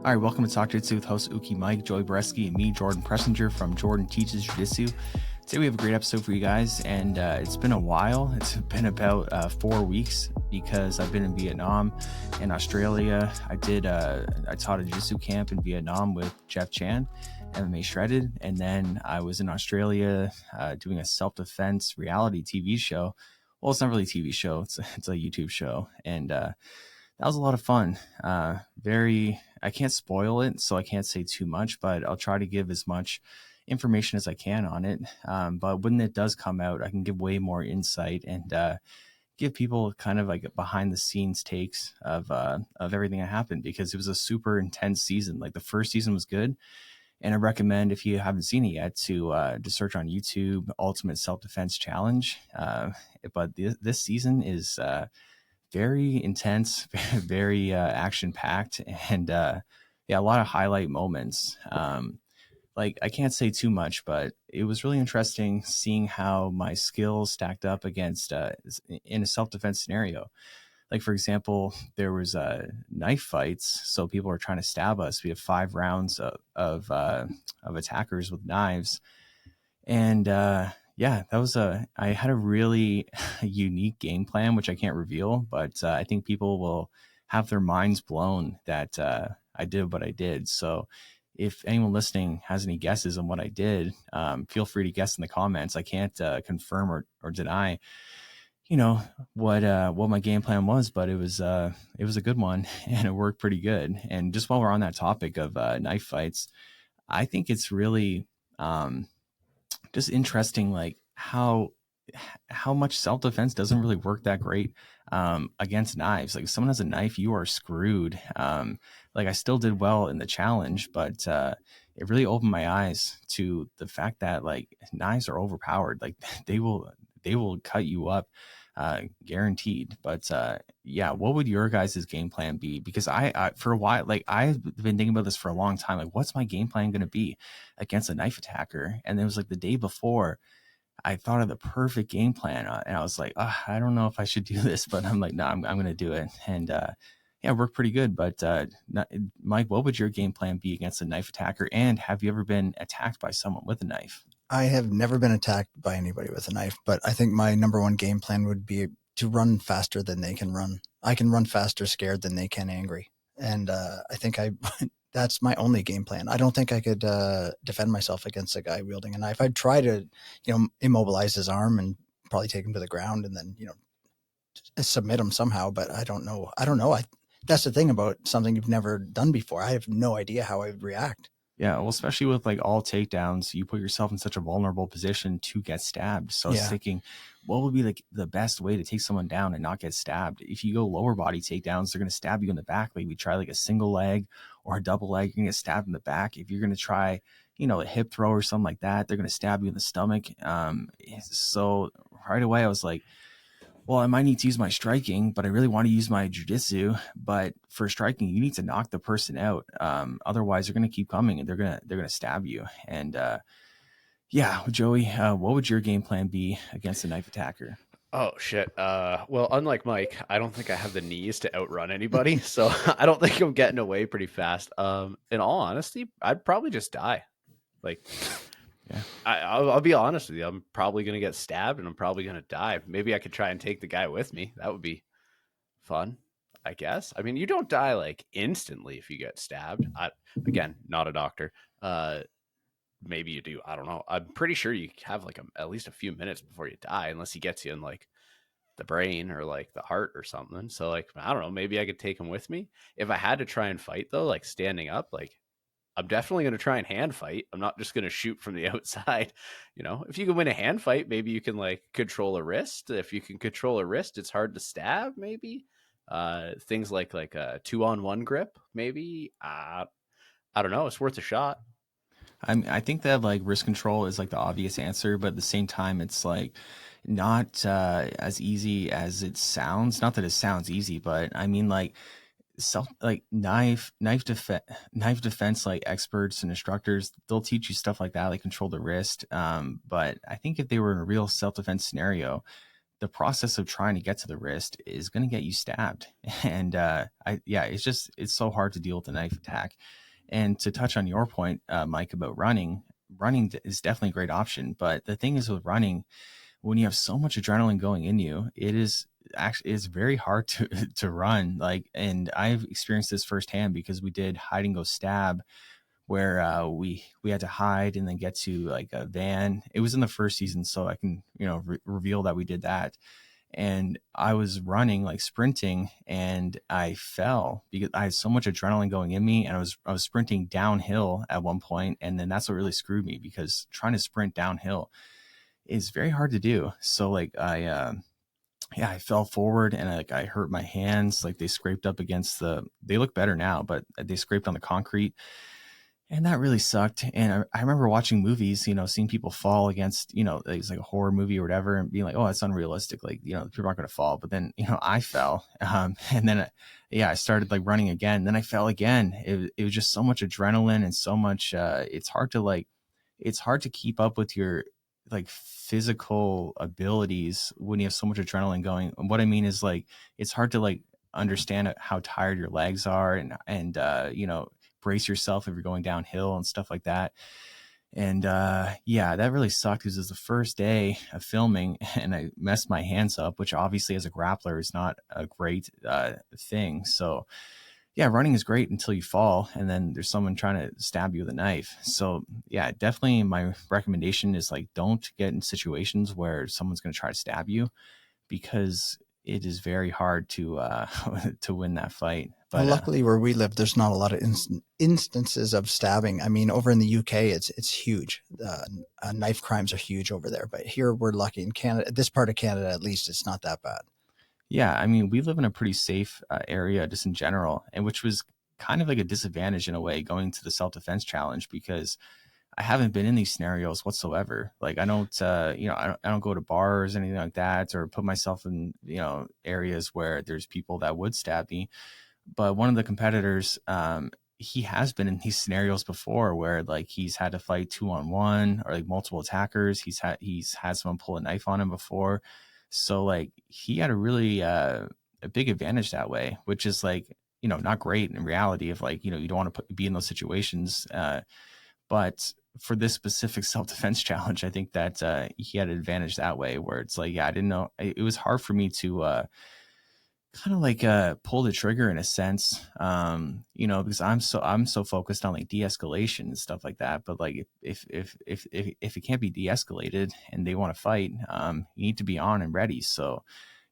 All right, welcome to Talk-Jitsu with host Uki Mike, Joey Boretski, and me, Jordan Preisinger from Jordan Teaches Jiujitsu. Today we have a great episode for you guys, and it's been a while. It's been about 4 weeks because I've been in Vietnam and Australia. I taught a jiu-jitsu camp in Vietnam with Jeff Chan, MMA Shredded, and then I was in Australia doing a self-defense reality TV show. Well, it's not really a TV show; it's a YouTube show, and that was a lot of fun. I can't spoil it, so I can't say too much, but I'll try to give as much information as I can on it. But when it does come out, I can give way more insight and give people kind of like behind the scenes takes of everything that happened, because it was a super intense season. Like the first season was good, and I recommend, if you haven't seen it yet, to search on YouTube Ultimate Self Defense Challenge. But this season is very intense, very action packed, and a lot of highlight moments. Like I can't say too much, but it was really interesting seeing how my skills stacked up against in a self defense scenario. Like, for example, there was knife fights, so people were trying to stab us. We have 5 rounds of attackers with knives, and I had a really unique game plan, which I can't reveal, but I think people will have their minds blown that I did what I did. So if anyone listening has any guesses on what I did, feel free to guess in the comments. I can't confirm or deny, what my game plan was, but it was a good one and it worked pretty good. And just while we're on that topic of knife fights, I think it's really just interesting, like how much self-defense doesn't really work that great against knives. Like if someone has a knife, you are screwed. Like I still did well in the challenge, but it really opened my eyes to the fact that like knives are overpowered. Like they will cut you up, guaranteed. But what would your guys' game plan be? Because I for a while, like I've been thinking about this for a long time. Like, what's my game plan going to be against a knife attacker? And it was like the day before, I thought of the perfect game plan, and I was like, I don't know if I should do this, but I'm like, no, I'm going to do it. And it worked pretty good. But Mike, what would your game plan be against a knife attacker? And have you ever been attacked by someone with a knife? I have never been attacked by anybody with a knife, but I think my number one game plan would be to run faster than they can run. I can run faster scared than they can angry. And I think that's my only game plan. I don't think I could defend myself against a guy wielding a knife. I'd try to, immobilize his arm and probably take him to the ground and then, submit him somehow. But I don't know. That's the thing about something you've never done before. I have no idea how I would react. Yeah, well, especially with like all takedowns, you put yourself in such a vulnerable position to get stabbed. So I was thinking, what would be like the best way to take someone down and not get stabbed? If you go lower body takedowns, they're going to stab you in the back. Like we try like a single leg or a double leg, you're going to get stabbed in the back. If you're going to try, a hip throw or something like that, they're going to stab you in the stomach. So right away I was like, well, I might need to use my striking, but I really want to use my jiu-jitsu. But for striking, you need to knock the person out. Otherwise, they're going to keep coming and they're going to stab you. And Joey, what would your game plan be against a knife attacker? Oh shit. Well, unlike Mike, I don't think I have the knees to outrun anybody, so I don't think I'm getting away pretty fast. In all honesty, I'd probably just die. Like, yeah, I'll be honest with you. I'm probably going to get stabbed and I'm probably going to die. Maybe I could try and take the guy with me. That would be fun, I guess. I mean, you don't die like instantly if you get stabbed. Again, not a doctor. Maybe you do. I don't know. I'm pretty sure you have like at least a few minutes before you die, unless he gets you in like the brain or like the heart or something. So like, I don't know. Maybe I could take him with me. If I had to try and fight though, like standing up, like I'm definitely going to try and hand fight. I'm not just going to shoot from the outside. If you can win a hand fight, maybe you can like control a wrist. If you can control a wrist, it's hard to stab. Maybe things like a 2-on-1 grip. Maybe I don't know. It's worth a shot. I think that like wrist control is like the obvious answer, but at the same time, it's like not as easy as it sounds. Not that it sounds easy, but I mean like knife defense, like experts and instructors, they'll teach you stuff like that, like control the wrist. But I think if they were in a real self-defense scenario, the process of trying to get to the wrist is going to get you stabbed. And it's so hard to deal with the knife attack. And to touch on your point, Mike, about running is definitely a great option. But the thing is with running, when you have so much adrenaline going in you, it's very hard to run. Like, and I've experienced this firsthand because we did hide and go stab, where we had to hide and then get to like a van. It was in the first season, so I can reveal that we did that. And I was running, like sprinting, and I fell because I had so much adrenaline going in me, and I was sprinting downhill at one point, and then that's what really screwed me, because trying to sprint downhill is very hard to do. So like I fell forward, and I hurt my hands. Like they scraped up against they look better now, but they scraped on the concrete. And that really sucked. And I remember watching movies, seeing people fall against, it's like a horror movie or whatever, and being like, oh, it's unrealistic. Like, people aren't going to fall. But then, I fell. And then, I started like running again. Then I fell again. It was just so much adrenaline and so much, it's hard to keep up with your like physical abilities when you have so much adrenaline going. And what I mean is, like, it's hard to like understand how tired your legs are, and brace yourself if you're going downhill and stuff like that. And that really sucked, because it was the first day of filming and I messed my hands up, which obviously as a grappler is not a great thing. So yeah, running is great until you fall and then there's someone trying to stab you with a knife. So yeah, definitely my recommendation is, like, don't get in situations where someone's going to try to stab you, because it is very hard to to win that fight. But luckily where we live, there's not a lot of instances of stabbing. I mean, over in the UK, it's huge. Knife crimes are huge over there. But here we're lucky. In Canada, this part of Canada, at least, it's not that bad. Yeah, I mean, we live in a pretty safe area just in general, and which was kind of like a disadvantage in a way going to the self-defense challenge, because I haven't been in these scenarios whatsoever. Like, I don't, I don't go to bars or anything like that, or put myself in, areas where there's people that would stab me. But one of the competitors, he has been in these scenarios before where, like, he's had to fight 2-on-1 or like multiple attackers. He's had someone pull a knife on him before. So like he had a really a big advantage that way, which is like, not great in reality, of like, you don't want to be in those situations. But for this specific self-defense challenge, I think that he had an advantage that way, where it's like, I didn't know. It was hard for me to kind of like pull the trigger in a sense, because I'm so focused on like de-escalation and stuff like that. But like if it can't be de-escalated and they want to fight, you need to be on and ready. So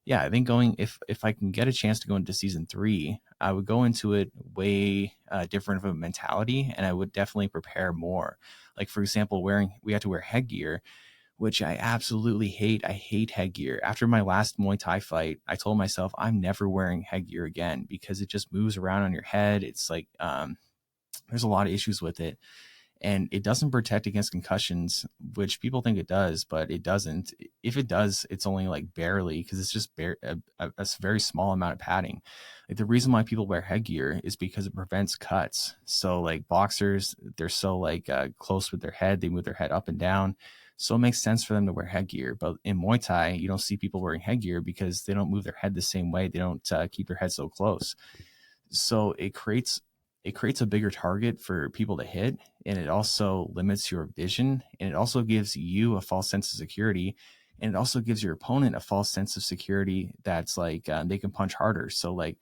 yeah, I think if I can get a chance to go into season 3, I would go into it way different of a mentality, and I would definitely prepare more. Like, for example, we had to wear headgear, which I absolutely hate. I hate headgear. After my last Muay Thai fight, I told myself I'm never wearing headgear again, because it just moves around on your head. It's like, there's a lot of issues with it, and it doesn't protect against concussions, which people think it does, but it doesn't. If it does, it's only like barely, because it's just a very small amount of padding. Like, the reason why people wear headgear is because it prevents cuts. So like boxers, they're so like close with their head, they move their head up and down. So it makes sense for them to wear headgear. But in Muay Thai, you don't see people wearing headgear because they don't move their head the same way. They don't keep their head so close. So it creates a bigger target for people to hit, and it also limits your vision, and it also gives you a false sense of security, and it also gives your opponent a false sense of security that's like they can punch harder. So like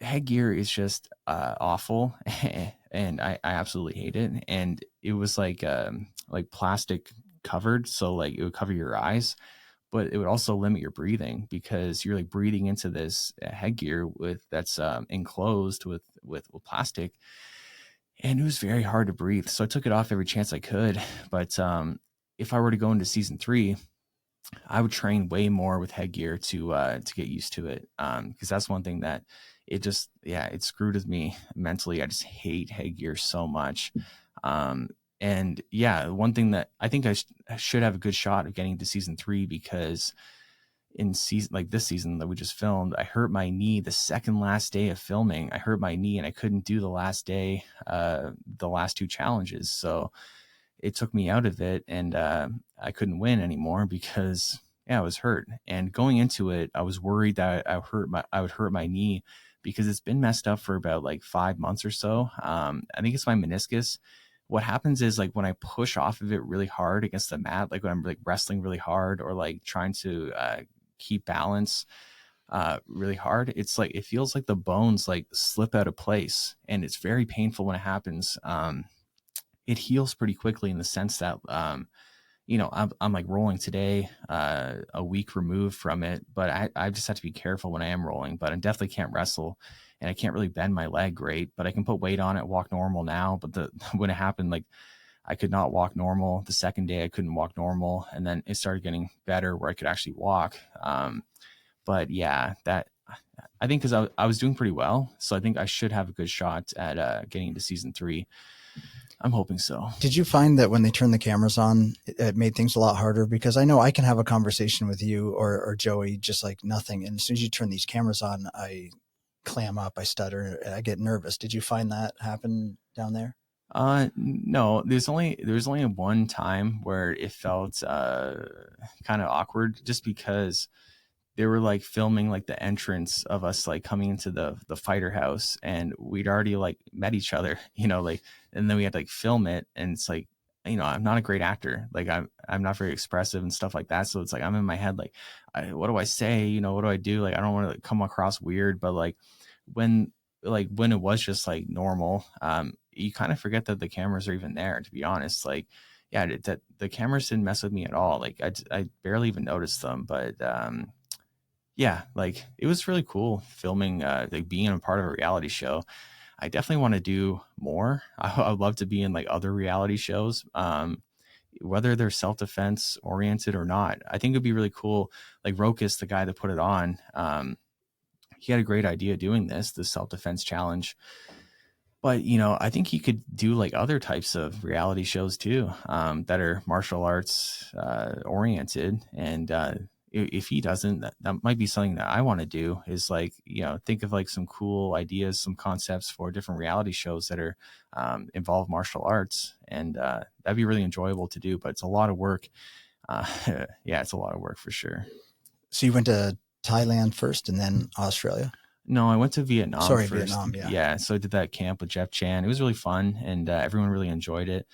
headgear is just awful, and I absolutely hate it. And it was like plastic covered, so like it would cover your eyes, but it would also limit your breathing, because you're like breathing into this headgear that's enclosed with plastic, and it was very hard to breathe. So I took it off every chance I could. But if I were to go into season 3, I would train way more with headgear to get used to it, because that's one thing that it screwed with me mentally. I just hate headgear so much. And yeah, one thing that I think I should have a good shot of getting to season 3, because in season like this season that we just filmed, I hurt my knee the second last day of filming. I hurt my knee and I couldn't do the last day, the last 2 challenges. So it took me out of it, and I couldn't win anymore because I was hurt. And going into it, I was worried that I would hurt my knee because it's been messed up for about like 5 months or so. I think it's my meniscus. What happens is like when I push off of it really hard against the mat, like when I'm like wrestling really hard or like trying to keep balance really hard, it's like it feels like the bones like slip out of place, and it's very painful when it happens. It heals pretty quickly in the sense that I'm like rolling today, a week removed from it, but I just have to be careful when I am rolling. But I definitely can't wrestle, and I can't really bend my leg great, but I can put weight on it, walk normal now. But when it happened, like I could not walk normal. The second day I couldn't walk normal, and then it started getting better where I could actually walk. But yeah, that I think because I was doing pretty well, so I think I should have a good shot at getting into season 3. I'm hoping so. Did you find that when they turned the cameras on, it made things a lot harder? Because I know I can have a conversation with you or Joey just like nothing. And as soon as you turn these cameras on, I clam up, I stutter, I get nervous. Did you find that happen down there? No, there was only one time where it felt kind of awkward just because they were like filming like the entrance of us like coming into the fighter house, and we'd already like met each other, like, and then we had to like film it, and it's like, I'm not a great actor, like I'm not very expressive and stuff like that, so it's like I'm in my head like, what do I say, what do I do, like I don't want to like come across weird, but like when it was just like normal, you kind of forget that the cameras are even there, to be honest. Like, yeah, that the cameras didn't mess with me at all, like I barely even noticed them, but yeah, like it was really cool filming, like being a part of a reality show. I definitely want to do more. I'd love to be in like other reality shows, whether they're self-defense oriented or not. I think it'd be really cool. Like Rokas, the guy that put it on, he had a great idea doing the self-defense challenge. But, I think he could do like other types of reality shows too, that are martial arts oriented. And if he doesn't, that might be something that I want to do, is like, think of like some cool ideas, some concepts for different reality shows that are involve martial arts. And that'd be really enjoyable to do, but it's a lot of work. Yeah, it's a lot of work for sure. So you went to Thailand first and then Australia? No, I went to Vietnam first. Vietnam, yeah. So I did that camp with Jeff Chan. It was really fun, and everyone really enjoyed it.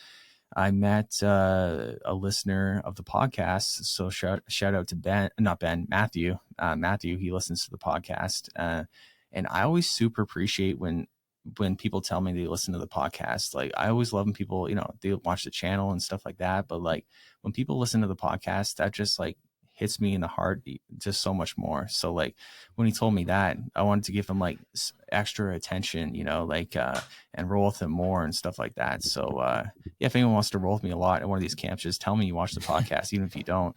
I met a listener of the podcast. So shout out to Matthew. Matthew, he listens to the podcast. And I always super appreciate when people tell me they listen to the podcast. Like I always love when people, they watch the channel and stuff like that. But like when people listen to the podcast, that just like hits me in the heart just so much more. So like when he told me that, I wanted to give him like extra attention, and roll with him more and stuff like that. So yeah, if anyone wants to roll with me a lot at one of these camps, just tell me you watch the podcast, even if you don't,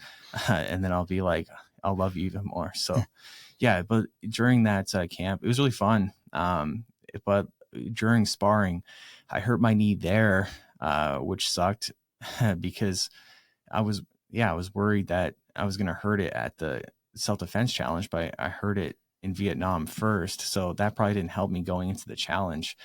and then I'll be like, I'll love you even more. So yeah, but during that camp, it was really fun. But during sparring, I hurt my knee there, which sucked because I was worried that I was going to hurt it at the self-defense challenge, but I hurt it in Vietnam first. So that probably didn't help me going into the challenge.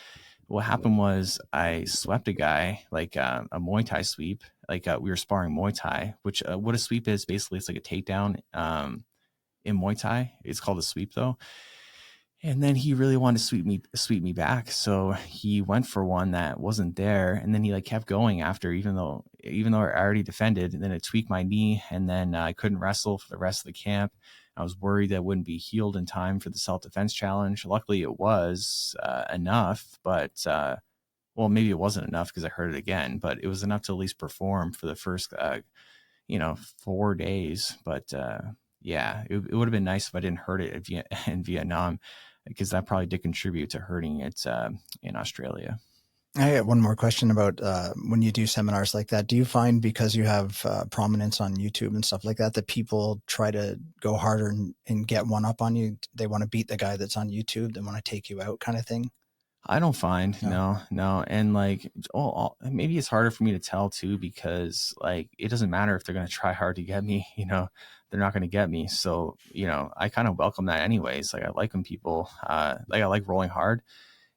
What happened was I swept a guy, like a Muay Thai sweep. Like we were sparring Muay Thai, which what a sweep is, basically it's like a takedown in Muay Thai. It's called a sweep though. And then he really wanted to sweep me back. So he went for one that wasn't there. And then he like kept going after, even though I already defended, and then it tweaked my knee. And then I couldn't wrestle for the rest of the camp. I was worried that it wouldn't be healed in time for the self-defense challenge. Luckily it was enough, but well, maybe it wasn't enough because I hurt it again, but it was enough to at least perform for the first, 4 days. But yeah, it would have been nice if I didn't hurt it in Vietnam, because that probably did contribute to hurting it in Australia. I got one more question about when you do seminars like that. Do you find, because you have prominence on YouTube and stuff like that, that people try to go harder and get one up on you? They want to beat the guy that's on YouTube. They want to take you out, kind of thing? I don't find, no. And like, maybe it's harder for me to tell too, because like, it doesn't matter if they're going to try hard to get me, they're not going to get me. So, I kind of welcome that anyways. Like I like when people, like I like rolling hard,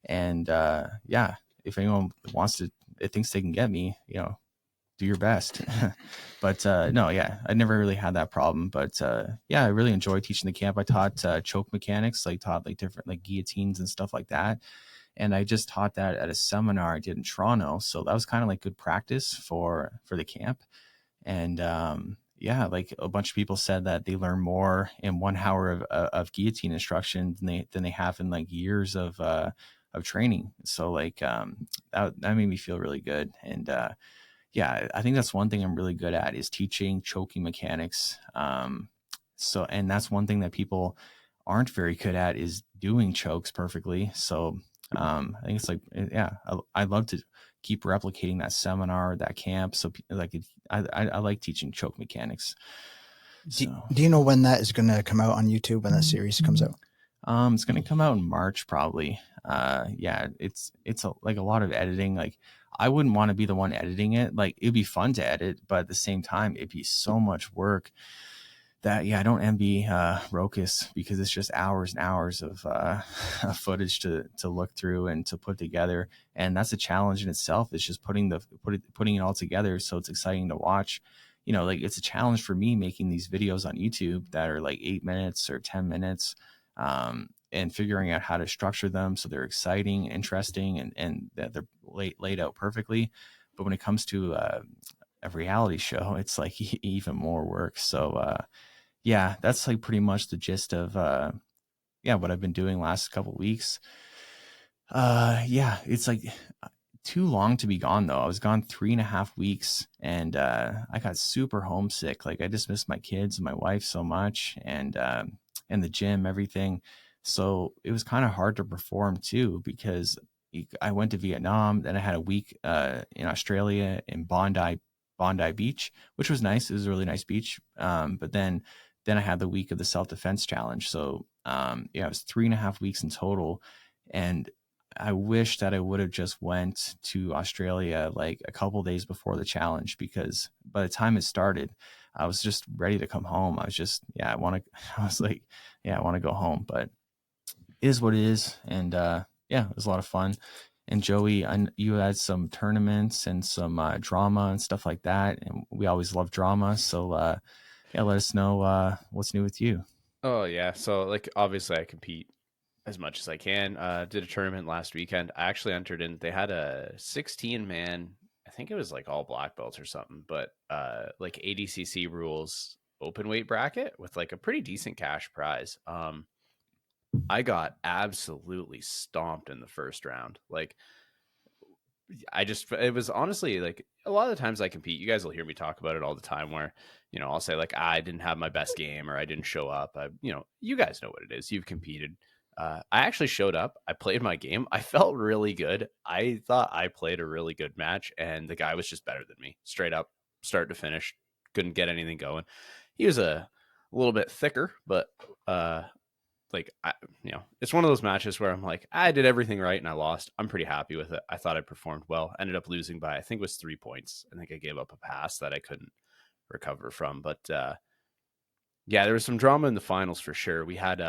and yeah, if anyone thinks they can get me, do your best. But no, yeah, I never really had that problem. But yeah, I really enjoyed teaching the camp. I taught choke mechanics, like taught like different like guillotines and stuff like that. And I just taught that at a seminar I did in Toronto. So that was kind of like good practice for the camp. And yeah, like a bunch of people said that they learn more in 1 hour of guillotine instruction than they have in like years of training. So like that made me feel really good. And yeah, I think that's one thing I'm really good at is teaching choking mechanics. So, and that's one thing that people aren't very good at is doing chokes perfectly. So I think it's like, yeah, I'd love to keep replicating that seminar, that camp. So like, I like teaching choke mechanics. So, do you know when that is going to come out on YouTube, when that series comes out? It's going to come out in March, probably. Yeah, it's like a lot of editing. Like I wouldn't want to be the one editing it. Like it'd be fun to edit, but at the same time, it'd be so much work that, yeah, I don't envy Rokus, because it's just hours and hours of footage to look through and to put together. And that's a challenge in itself. It's just putting it all together. So it's exciting to watch. You know, like it's a challenge for me making these videos on YouTube that are like 8 minutes or 10 minutes. And figuring out how to structure them so they're exciting, interesting, and that they're laid out perfectly. But when it comes to a reality show, it's like even more work. So yeah, that's like pretty much the gist of yeah, what I've been doing last couple of weeks. Yeah, it's like too long to be gone though. I was gone 3.5 weeks, and I got super homesick. Like I just missed my kids and my wife so much, and the gym, everything. So it was kind of hard to perform too, because I went to Vietnam, then I had a week in Australia in Bondi Beach, which was nice. It was a really nice beach. But then I had the week of the self-defense challenge. So yeah, it was 3.5 weeks in total. And I wish that I would have just went to Australia like a couple days before the challenge, because by the time it started, I was just ready to come home. I was just, yeah, I was like, yeah, I want to go home, but it is what it is. And yeah, it was a lot of fun. And Joey, you had some tournaments and some drama and stuff like that. And we always love drama. So yeah, let us know what's new with you. Oh yeah. So like obviously I compete as much as I can. Did a tournament last weekend. I actually entered in. They had a 16-man. I think it was like all black belts or something, but like ADCC rules open weight bracket with like a pretty decent cash prize. I got absolutely stomped in the first round. Like it was honestly like a lot of the times I compete, you guys will hear me talk about it all the time where, you know, I'll say like, I didn't have my best game or I didn't show up. You know, you guys know what it is. You've competed. I actually showed up. I played my game. I felt really good. I thought I played a really good match, and the guy was just better than me, straight up, start to finish. Couldn't get anything going. He was a little bit thicker, but like you know, it's one of those matches where I'm like, I did everything right and I lost. I'm pretty happy with it. I thought I performed well. Ended up losing by, I think it was 3 points. I think I gave up a pass that I couldn't recover from. But yeah, there was some drama in the finals for sure. We had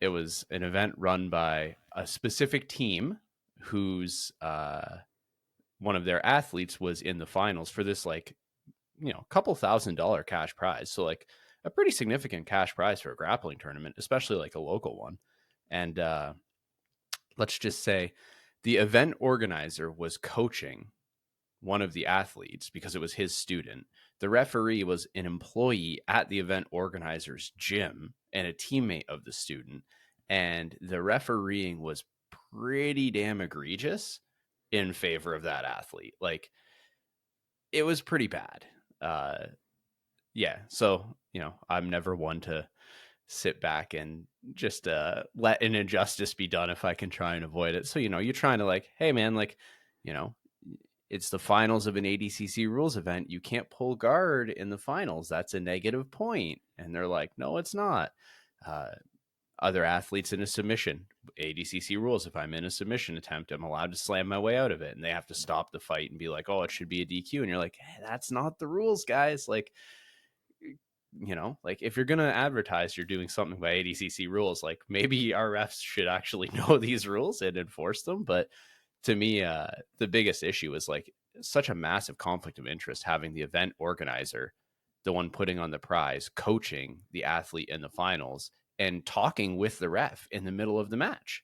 it was an event run by a specific team whose one of their athletes was in the finals for this, like, you know, couple $1,000 cash prize. So like a pretty significant cash prize for a grappling tournament, especially like a local one. And let's just say the event organizer was coaching one of the athletes because it was his student. The referee was an employee at the event organizer's gym and a teammate of the student. And the refereeing was pretty damn egregious in favor of that athlete. Like, it was pretty bad. Yeah. So, you know, I'm never one to sit back and just let an injustice be done if I can try and avoid it. So, you know, you're trying to like, hey man, like, you know, it's the finals of an ADCC rules event. You can't pull guard in the finals. That's a negative point. And they're like, no, it's not. Other athletes in a submission, ADCC rules, if I'm in a submission attempt, I'm allowed to slam my way out of it. And they have to stop the fight and be like, oh, it should be a DQ. And you're like, hey, that's not the rules, guys. Like, you know, like if you're going to advertise you're doing something by ADCC rules, like maybe our refs should actually know these rules and enforce them. But to me, the biggest issue is like such a massive conflict of interest having the event organizer, the one putting on the prize, coaching the athlete in the finals and talking with the ref in the middle of the match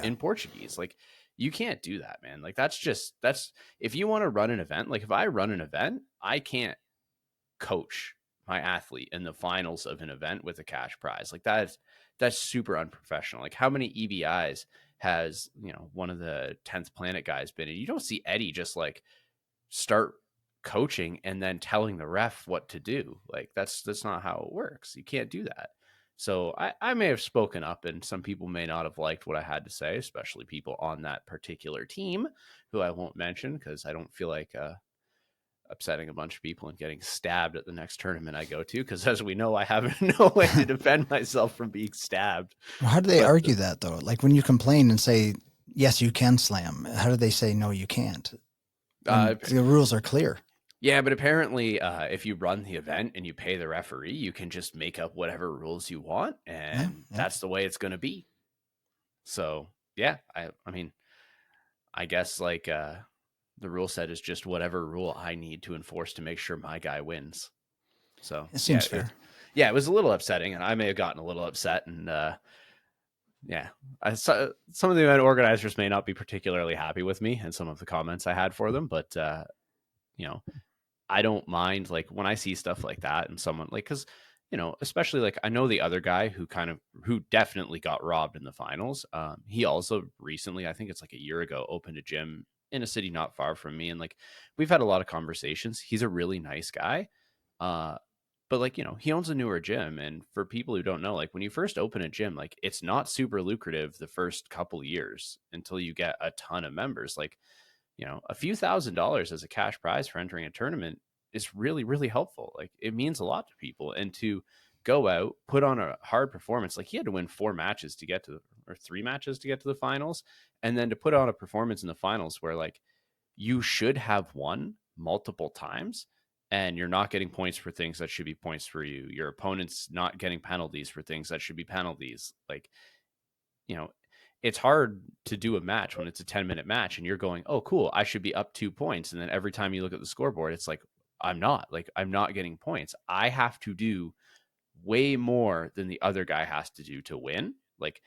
in Portuguese. Like, you can't do that, man. Like, that's if you want to run an event, like if I run an event, I can't coach my athlete in the finals of an event with a cash prize. Like, that's super unprofessional. Like, how many EBIs has, one of the 10th Planet guys been in? You don't see Eddie just like start coaching and then telling the ref what to do. Like, that's not how it works. You can't do that. So I may have spoken up, and some people may not have liked what I had to say, especially people on that particular team who I won't mention, because I don't feel like upsetting a bunch of people and getting stabbed at the next tournament I go to, because as we know, I have no way to defend myself from being stabbed. Well, how do they argue that, though? Like, when you complain and say, yes, you can slam, how do they say, no, you can't? The rules are clear. Yeah, but apparently if you run the event and you pay the referee, you can just make up whatever rules you want, and that's the way it's going to be. So, yeah, I mean, I guess like the rule set is just whatever rule I need to enforce to make sure my guy wins. So it seems fair. It was a little upsetting, and I may have gotten a little upset. And some of the event organizers may not be particularly happy with me and some of the comments I had for them. But I don't mind, like, when I see stuff like that and someone like, because especially like I know the other guy who definitely got robbed in the finals. He also recently, I think it's like a year ago, opened a gym in a city not far from me, and like we've had a lot of conversations. He's a really nice guy, but like he owns a newer gym, and for people who don't know, like when you first open a gym, like it's not super lucrative the first couple years until you get a ton of members. Like a few $1,000s as a cash prize for entering a tournament is really, really helpful. Like, it means a lot to people, and to go out, put on a hard performance. Like, he had to win 3 matches to get to the finals, and then to put on a performance in the finals where like you should have won multiple times, and you're not getting points for things that should be points for you. Your opponent's not getting penalties for things that should be penalties. Like, it's hard to do a match when it's a 10-minute match and you're going, oh, cool, I should be up 2 points. And then every time you look at the scoreboard, it's like, I'm not getting points. I have to do way more than the other guy has to do to win. Like,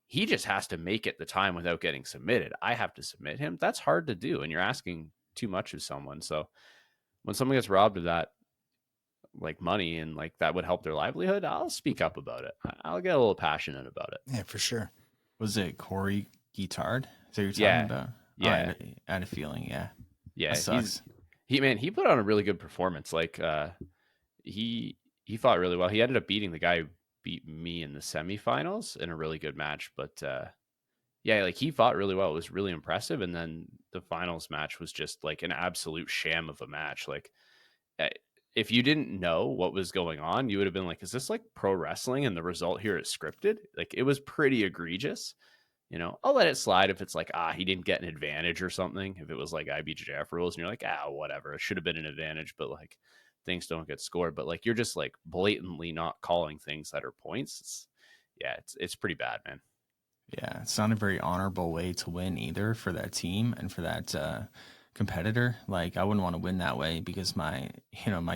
he just has to make it the time without getting submitted. I have to submit him. That's hard to do, and you're asking too much of someone. So when someone gets robbed of that, like, money, and like that would help their livelihood, I'll speak up about it. I'll get a little passionate about it. Yeah, for sure. Was it Corey Guitard? Is that what you're talking about? Yeah. Oh, I had a feeling. Yeah. Yeah. That sucks. He put on a really good performance. Like, he fought really well. He ended up beating the guy who beat me in the semifinals in a really good match. But like, he fought really well. It was really impressive. And then the finals match was just like an absolute sham of a match. Like, if you didn't know what was going on, you would have been like, is this like pro wrestling and the result here is scripted? Like, it was pretty egregious. I'll let it slide if it's like, he didn't get an advantage or something. If it was like IBJJF rules and you're like, whatever, it should have been an advantage, but like things don't get scored. But like, you're just like blatantly not calling things that are points. It's pretty bad, man. Yeah, it's not a very honorable way to win either for that team and for that competitor. Like, I wouldn't want to win that way because my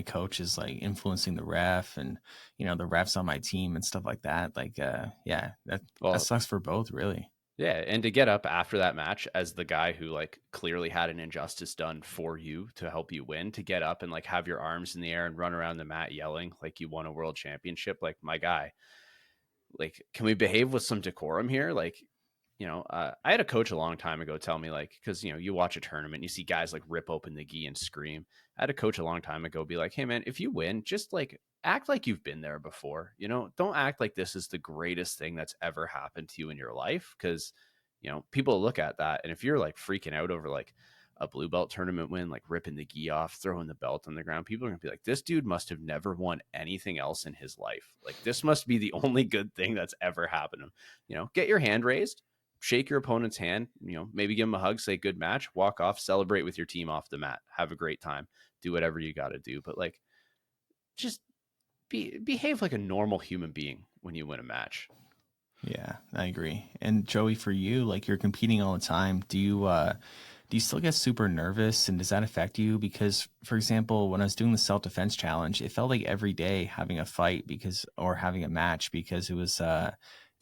coach is like influencing the ref, and the refs on my team and stuff like that. Like, that sucks for both, really. Yeah, and to get up after that match as the guy who like clearly had an injustice done for you to help you win, to get up and like have your arms in the air and run around the mat yelling like you won a world championship, like, my guy, like, can we behave with some decorum here? Like, I had a coach a long time ago tell me, like, because, you watch a tournament, you see guys like rip open the gi and scream. I had a coach a long time ago be like, hey, man, if you win, just like act like you've been there before. Don't act like this is the greatest thing that's ever happened to you in your life. Because, people look at that. And if you're like freaking out over like a blue belt tournament win, like ripping the gi off, throwing the belt on the ground, people are going to be like, this dude must have never won anything else in his life. Like, this must be the only good thing that's ever happened to him. Get your hand raised. Shake your opponent's hand, maybe give him a hug, say good match, walk off, celebrate with your team off the mat, have a great time, do whatever you got to do. But like, just behave like a normal human being when you win a match. Yeah, I agree. And Joey, for you, like, you're competing all the time. Do you do you still get super nervous, and does that affect you? Because, for example, when I was doing the self-defense challenge, it felt like every day having a fight or having a match, because it was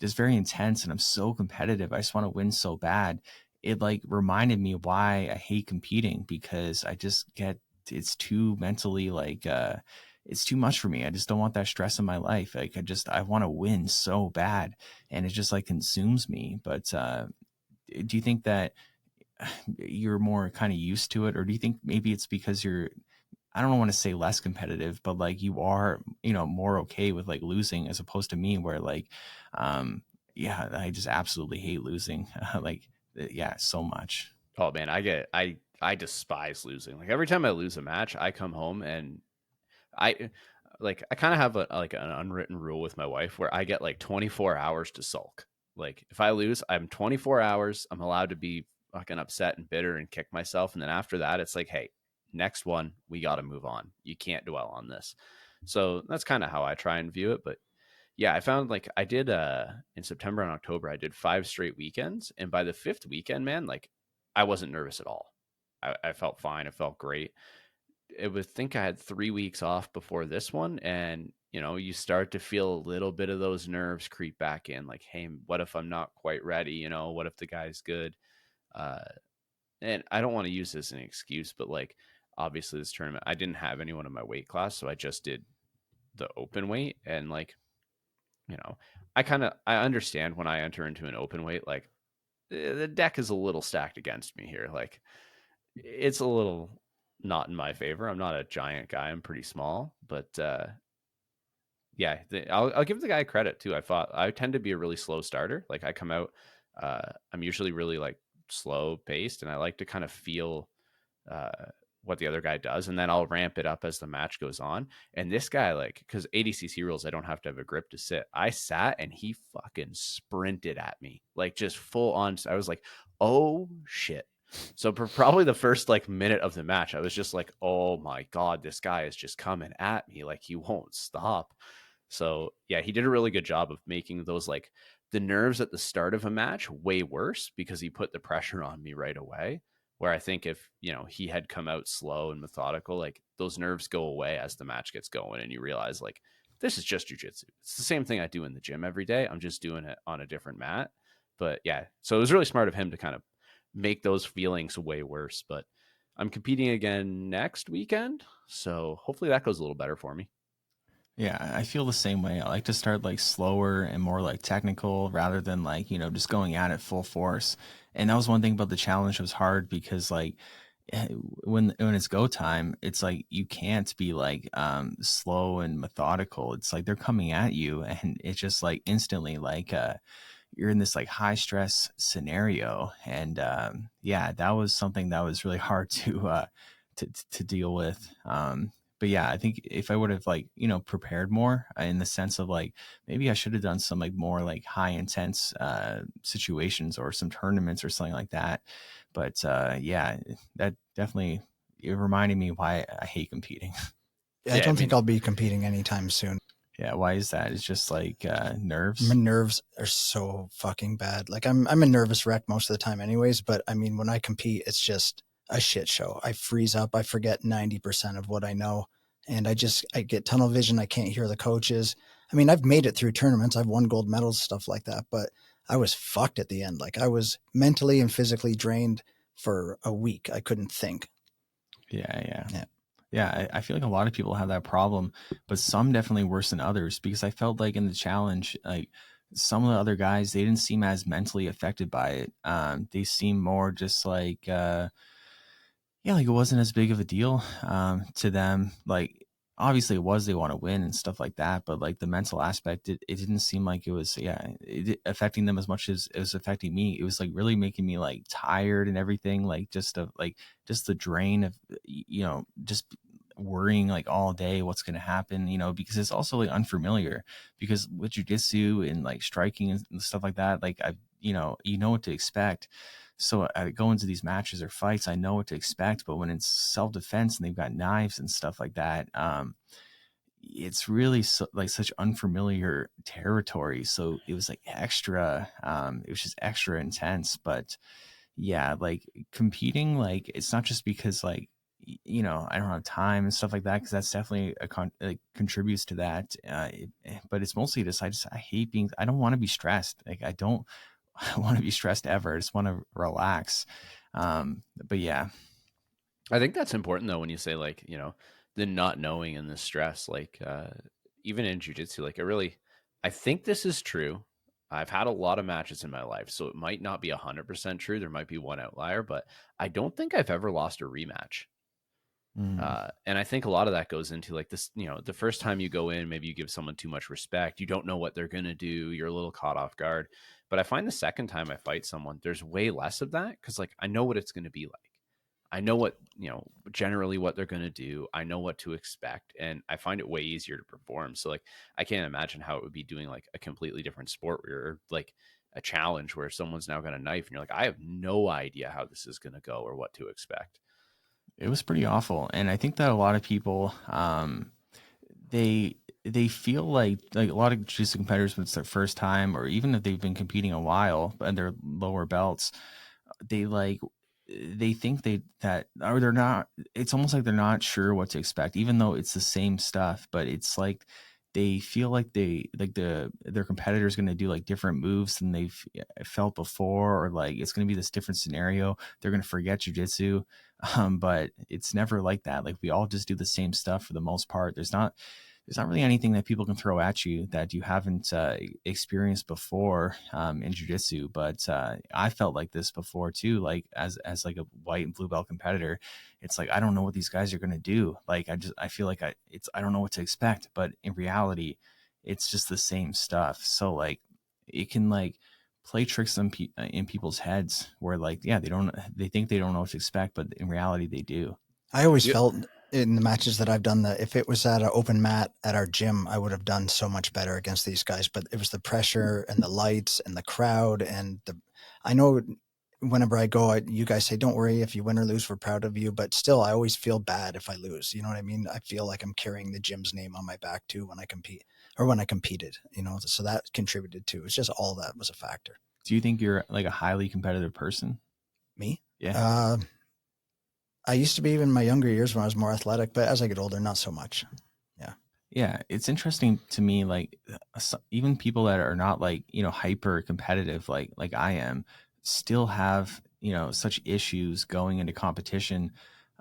just very intense, and I'm so competitive. I just want to win so bad. It like reminded me why I hate competing, because it's too mentally it's too much for me. I just don't want that stress in my life. Like I want to win so bad, and it just like consumes me. But do you think that you're more kind of used to it, or do you think maybe it's because I don't want to say less competitive, but like you are, more okay with like losing, as opposed to me, where like, yeah, I just absolutely hate losing. Yeah, so much. Oh man, I despise losing. Like every time I lose a match, I come home and I I kind of have like an unwritten rule with my wife where I get like 24 hours to sulk. Like if I lose, I'm 24 hours. I'm allowed to be fucking upset and bitter and kick myself. And then after that, it's like, hey, next one, we got to move on. You can't dwell on this. So that's kind of how I try and view it. But yeah, I found like I did in September and October, I did 5 straight weekends. And by the fifth weekend, man, like I wasn't nervous at all. I felt fine. It felt great. It was think I had 3 weeks off before this one, and you start to feel a little bit of those nerves creep back in, like, hey, what if I'm not quite ready? What if the guy's good? uh and I don't want to use this as an excuse, but like obviously this tournament I didn't have anyone in my weight class, so I just did the open weight. And like, you know I understand when I enter into an open weight, like the deck is a little stacked against me here. Like it's a little not in my favor. I'm not a giant guy. I'm pretty small, but yeah, I'll give the guy credit too. I tend to be a really slow starter. Like I come out, I'm usually really like slow paced, and I like to kind of feel uh, what the other guy does, and then I'll ramp it up as the match goes on. And this guy, like, because ADCC rules, I don't have to have a grip to sit. I sat, and he fucking sprinted at me, like just full on. I was like, oh shit. So for probably the first like minute of the match, I was just like, oh my god, this guy is just coming at me, like he won't stop. So yeah, he did a really good job of making those like the nerves at the start of a match way worse, because he put the pressure on me right away. Where I think if he had come out slow and methodical, like those nerves go away as the match gets going, and you realize like this is just jujitsu. It's the same thing I do in the gym every day. I'm just doing it on a different mat. But yeah, so it was really smart of him to kind of make those feelings way worse. But I'm competing again next weekend, so hopefully that goes a little better for me. Yeah, I feel the same way. I like to start like slower and more like technical, rather than like, just going at it full force. And that was one thing about the challenge that was hard, because like when it's go time, it's like you can't be like slow and methodical. It's like they're coming at you, and it's just like instantly like you're in this like high stress scenario. And yeah, that was something that was really hard to deal with. But yeah, I think if I would have like, prepared more, in the sense of like, maybe I should have done some like more like high intense situations, or some tournaments or something like that. But yeah, that definitely, it reminded me why I hate competing. I Yeah, I don't think mean, I'll be competing anytime soon. Yeah, why is that? It's just like My nerves. nerves are so fucking bad. Like I'm a nervous wreck most of the time anyways, but I mean when I compete it's just a shit show. I freeze up, I forget 90% of what I know, and I get tunnel vision, I can't hear the coaches. I mean, I've made it through tournaments, I've won gold medals, stuff like that, but I was fucked at the end. Like I was mentally and physically drained for a week. I couldn't think. Yeah, yeah. Yeah. Yeah, I feel like a lot of people have that problem, but some definitely worse than others, because I felt like in the challenge, like some of the other guys, they didn't seem as mentally affected by it. They seemed more just like, yeah, like it wasn't as big of a deal to them. Like obviously it was, they want to win and stuff like that, but like the mental aspect, it didn't seem like it was, yeah, affecting them as much as it was affecting me. It was like really making me like tired and everything, like just the drain of, just worrying like all day what's going to happen, because it's also like unfamiliar, because with jujitsu and like striking and stuff like that, like you know what to expect. So I go into these matches or fights, I know what to expect. But when it's self-defense and they've got knives and stuff like that, it's really like such unfamiliar territory. So it was like extra, it was just extra intense. But yeah, like competing, like it's not just because like I don't have time and stuff like that, because that's definitely like contributes to that. But it's mostly just I hate being. I don't want to be stressed. Like I don't want to be stressed ever. I just want to relax. But yeah, I think that's important though when you say like, the not knowing and the stress, like even in jujitsu, like I think this is true. I've had a lot of matches in my life, so it might not be 100% true. There might be one outlier, but I don't think I've ever lost a rematch. mm, And I think a lot of that goes into like this, the first time you go in, maybe you give someone too much respect. You don't know what they're going to do. You're a little caught off guard. But I find the second time I fight someone, there's way less of that because like I know what it's going to be like. I know what, generally what they're going to do. I know what to expect. And I find it way easier to perform. So, like, I can't imagine how it would be doing like a completely different sport where you're like a challenge where someone's now got a knife and you're like, I have no idea how this is going to go or what to expect. it was pretty awful, and I think that a lot of people, they they feel like a lot of jiu-jitsu competitors when it's their first time, or even if they've been competing a while and they're lower belts, they like they think that or they're not, it's almost like they're not sure what to expect, even though it's the same stuff, but it's like they feel like their competitor is going to do like different moves than they've felt before, or like it's going to be this different scenario, they're going to forget jujitsu. But it's never like that. Like we all just do the same stuff for the most part. There's not really anything that people can throw at you that you haven't experienced before in jiu-jitsu. But I felt like this before too, like as like a white and blue belt competitor. It's like I don't know what these guys are going to do. Like I feel like I don't know what to expect, but in reality it's just the same stuff. So like it can like play tricks in people's heads where like yeah, they think they don't know what to expect, but in reality they do. I always Yep. felt in the matches that I've done that if it was at an open mat at our gym, I would have done so much better against these guys. But it was the pressure and the lights and the crowd and I know whenever I go, you guys say, don't worry if you win or lose, we're proud of you. But still, I always feel bad if I lose. You know what I mean? I feel like I'm carrying the gym's name on my back too when I compete or when I competed, so that contributed too. It's just all that was a factor. Do you think you're like a highly competitive person? Me? Yeah. Uh, I used to be even in my younger years when I was more athletic, but as I get older, not so much. Yeah. Yeah, it's interesting to me, like even people that are not like hyper competitive, like I am, still have such issues going into competition.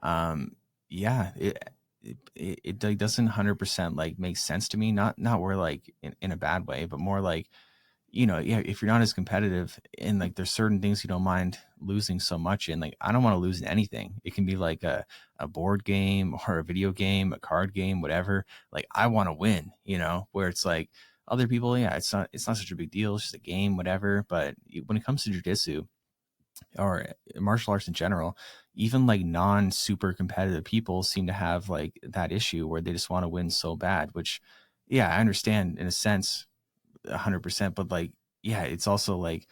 Yeah, it like, doesn't 100% like make sense to me. Not where like in a bad way, but more like yeah, if you're not as competitive and like there's certain things you don't mind losing so much in, like I don't want to lose in anything. It can be like a board game or a video game, a card game, whatever. Like I want to win, where it's like other people, yeah, it's not such a big deal. It's just a game, whatever. But when it comes to jujitsu or martial arts in general, even like non super competitive people seem to have like that issue where they just want to win so bad, which yeah, I understand in a sense 100%, but like yeah, it's also like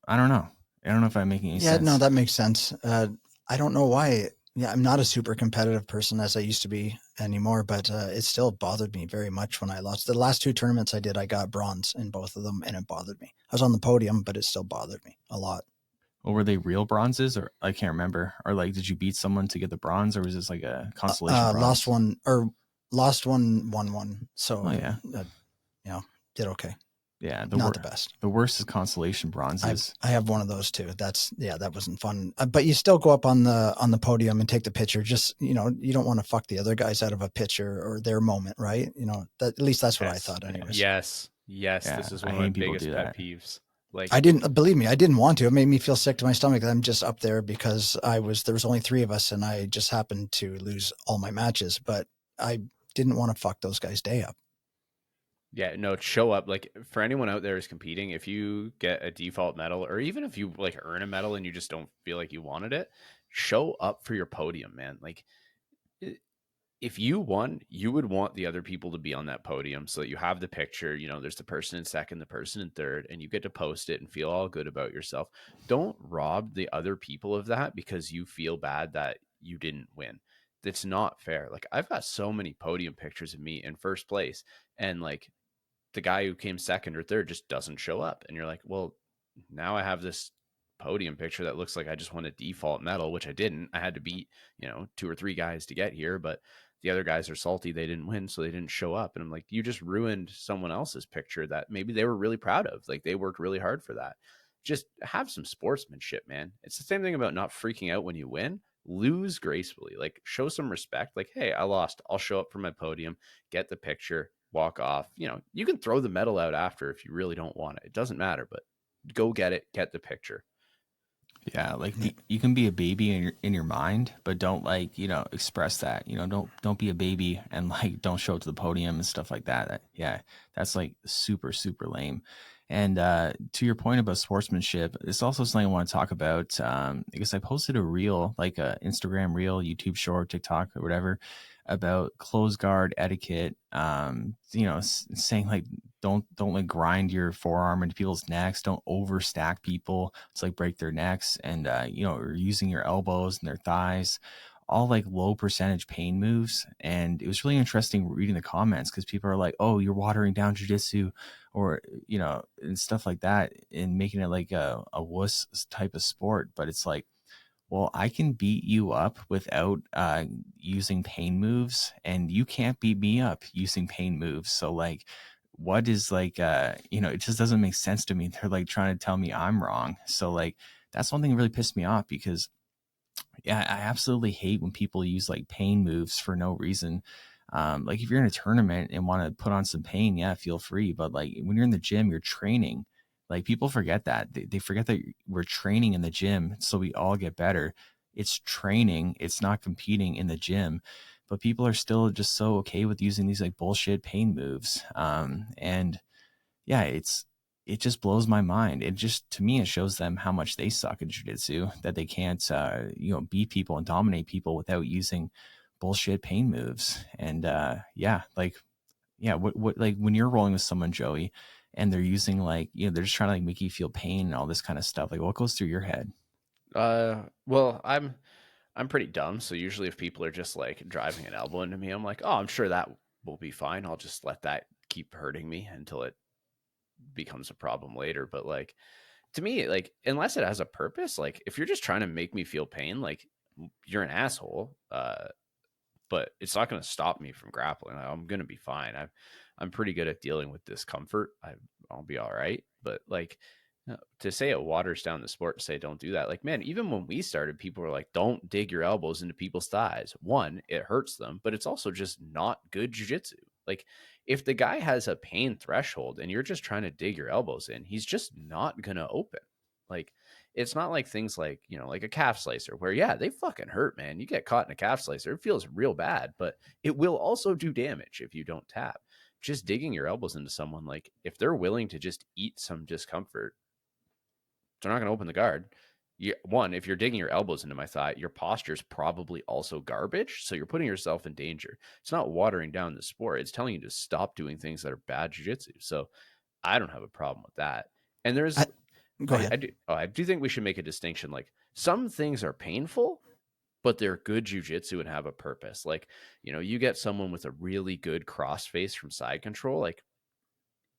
I don't know if I'm making any Yeah, no, sense. that makes sense. I don't know why. Yeah, I'm not a super competitive person as I used to be anymore, but it still bothered me very much when I lost. The last two tournaments I did, I got bronze in both of them, and it bothered me. I was on the podium, but it still bothered me a lot. Well, were they real bronzes, or I can't remember, or like did you beat someone to get the bronze, or was this like a consolation Lost prize? one or lost one, won one. So, Oh yeah, did okay. yeah, Not the best. the worst is consolation bronzes. I have one of those too. That wasn't fun. But you still go up on the podium and take the picture. Just you don't want to fuck the other guys out of a picture or their moment, right? At least that's what I Yes. thought, anyways. Yes. Yeah, This is I one of my hate people do biggest pet that. peeves. Like, I didn't believe me. I didn't want to. It made me feel sick to my stomach. I'm just up there because there was only three of us, and I just happened to lose all my matches. But I didn't want to fuck those guys' day up. yeah, no, show up. Like, for anyone out there who's competing, if you get a default medal, or even if you like earn a medal and you just don't feel like you wanted it, show up for your podium, man. Like, if you won, you would want the other people to be on that podium so that you have the picture. There's the person in second, the person in third, and you get to post it and feel all good about yourself. Don't rob the other people of that because you feel bad that you didn't win. That's not fair. Like, I've got so many podium pictures of me in first place, and like the guy who came second or third just doesn't show up. And you're like, well, now I have this podium picture that looks like I just won a default medal, which I didn't. I had to beat, 2 or 3 guys to get here, but the other guys are salty they didn't win, so they didn't show up. And I'm like, you just ruined someone else's picture that maybe they were really proud of. Like, they worked really hard for that. Just have some sportsmanship, man. It's the same thing about not freaking out when you win. Lose gracefully. Like, show some respect. Like, hey, I lost. I'll show up for my podium, get the picture, walk off. You can throw the medal out after if you really don't want it. It doesn't matter, but go get it, get the picture. Yeah, like you can be a baby in your mind, but don't express that. Don't be a baby and don't show up to the podium and stuff like that. That's like super, super lame. And to your point about sportsmanship, it's also something I want to talk about. Because I posted a reel, like a Instagram reel, YouTube short, TikTok, or whatever, about closed guard etiquette. Saying like don't like grind your forearm into people's necks, don't overstack people to break their necks, and or using your elbows and their thighs, all like low percentage pain moves. And it was really interesting reading the comments, because people are like, oh, you're watering down jiu-jitsu, or and stuff like that, and making it like a wuss type of sport. But it's like, well, I can beat you up without using pain moves, and you can't beat me up using pain moves. So what is it just doesn't make sense to me. They're trying to tell me I'm wrong. So that's one thing that really pissed me off, because I absolutely hate when people use pain moves for no reason. If you're in a tournament and want to put on some pain, feel free. But when you're in the gym, you're training. People forget that. They forget that we're training in the gym, so we all get better. It's training. It's not competing in the gym. But people are still just so okay with using these bullshit pain moves. It just blows my mind. To me, it shows them how much they suck at jiu-jitsu, that they can't, beat people and dominate people without using bullshit pain moves. And when you're rolling with someone, Joey, and they're using they're just trying to make you feel pain and all this kind of stuff, what goes through your head? Well, I'm pretty dumb, so usually if people are just driving an elbow into me, I'm like, oh, I'm sure that will be fine. I'll just let that keep hurting me until it becomes a problem later. But to me, unless it has a purpose, if you're just trying to make me feel pain, you're an asshole. But it's not going to stop me from grappling. I'm going to be fine. I'm pretty good at dealing with discomfort. I'll be all right. But to say it waters down the sport, to say don't do that. Man, even when we started, people were like, don't dig your elbows into people's thighs. One, it hurts them, but it's also just not good jiu-jitsu. If the guy has a pain threshold and you're just trying to dig your elbows in, he's just not going to open. It's not like things like a calf slicer where, they fucking hurt, man. You get caught in a calf slicer, it feels real bad, but it will also do damage if you don't tap. Just digging your elbows into someone, if they're willing to just eat some discomfort, they're not going to open the guard. One, if you're digging your elbows into my thigh, your posture is probably also garbage. So you're putting yourself in danger. It's not watering down the sport. It's telling you to stop doing things that are bad jiu-jitsu. So I don't have a problem with that. And there's, Go ahead. I do think we should make a distinction. Some things are painful, but they're good jiu-jitsu and have a purpose. You get someone with a really good crossface from side control,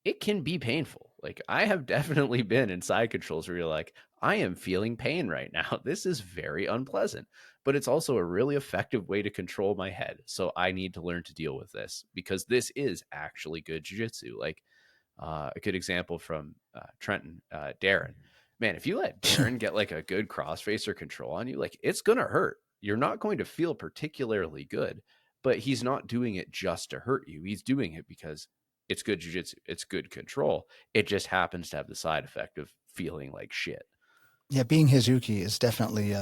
it can be painful. I have definitely been in side controls where you're I am feeling pain right now. This is very unpleasant, but it's also a really effective way to control my head. So I need to learn to deal with this, because this is actually good jiu-jitsu. A good example from Trenton, Darren. Man, if you let Darren get a good crossfacer control on you, it's going to hurt. You're not going to feel particularly good, but he's not doing it just to hurt you. He's doing it because it's good jiu-jitsu. It's good control. It just happens to have the side effect of feeling like shit. Yeah, being Hizuki is definitely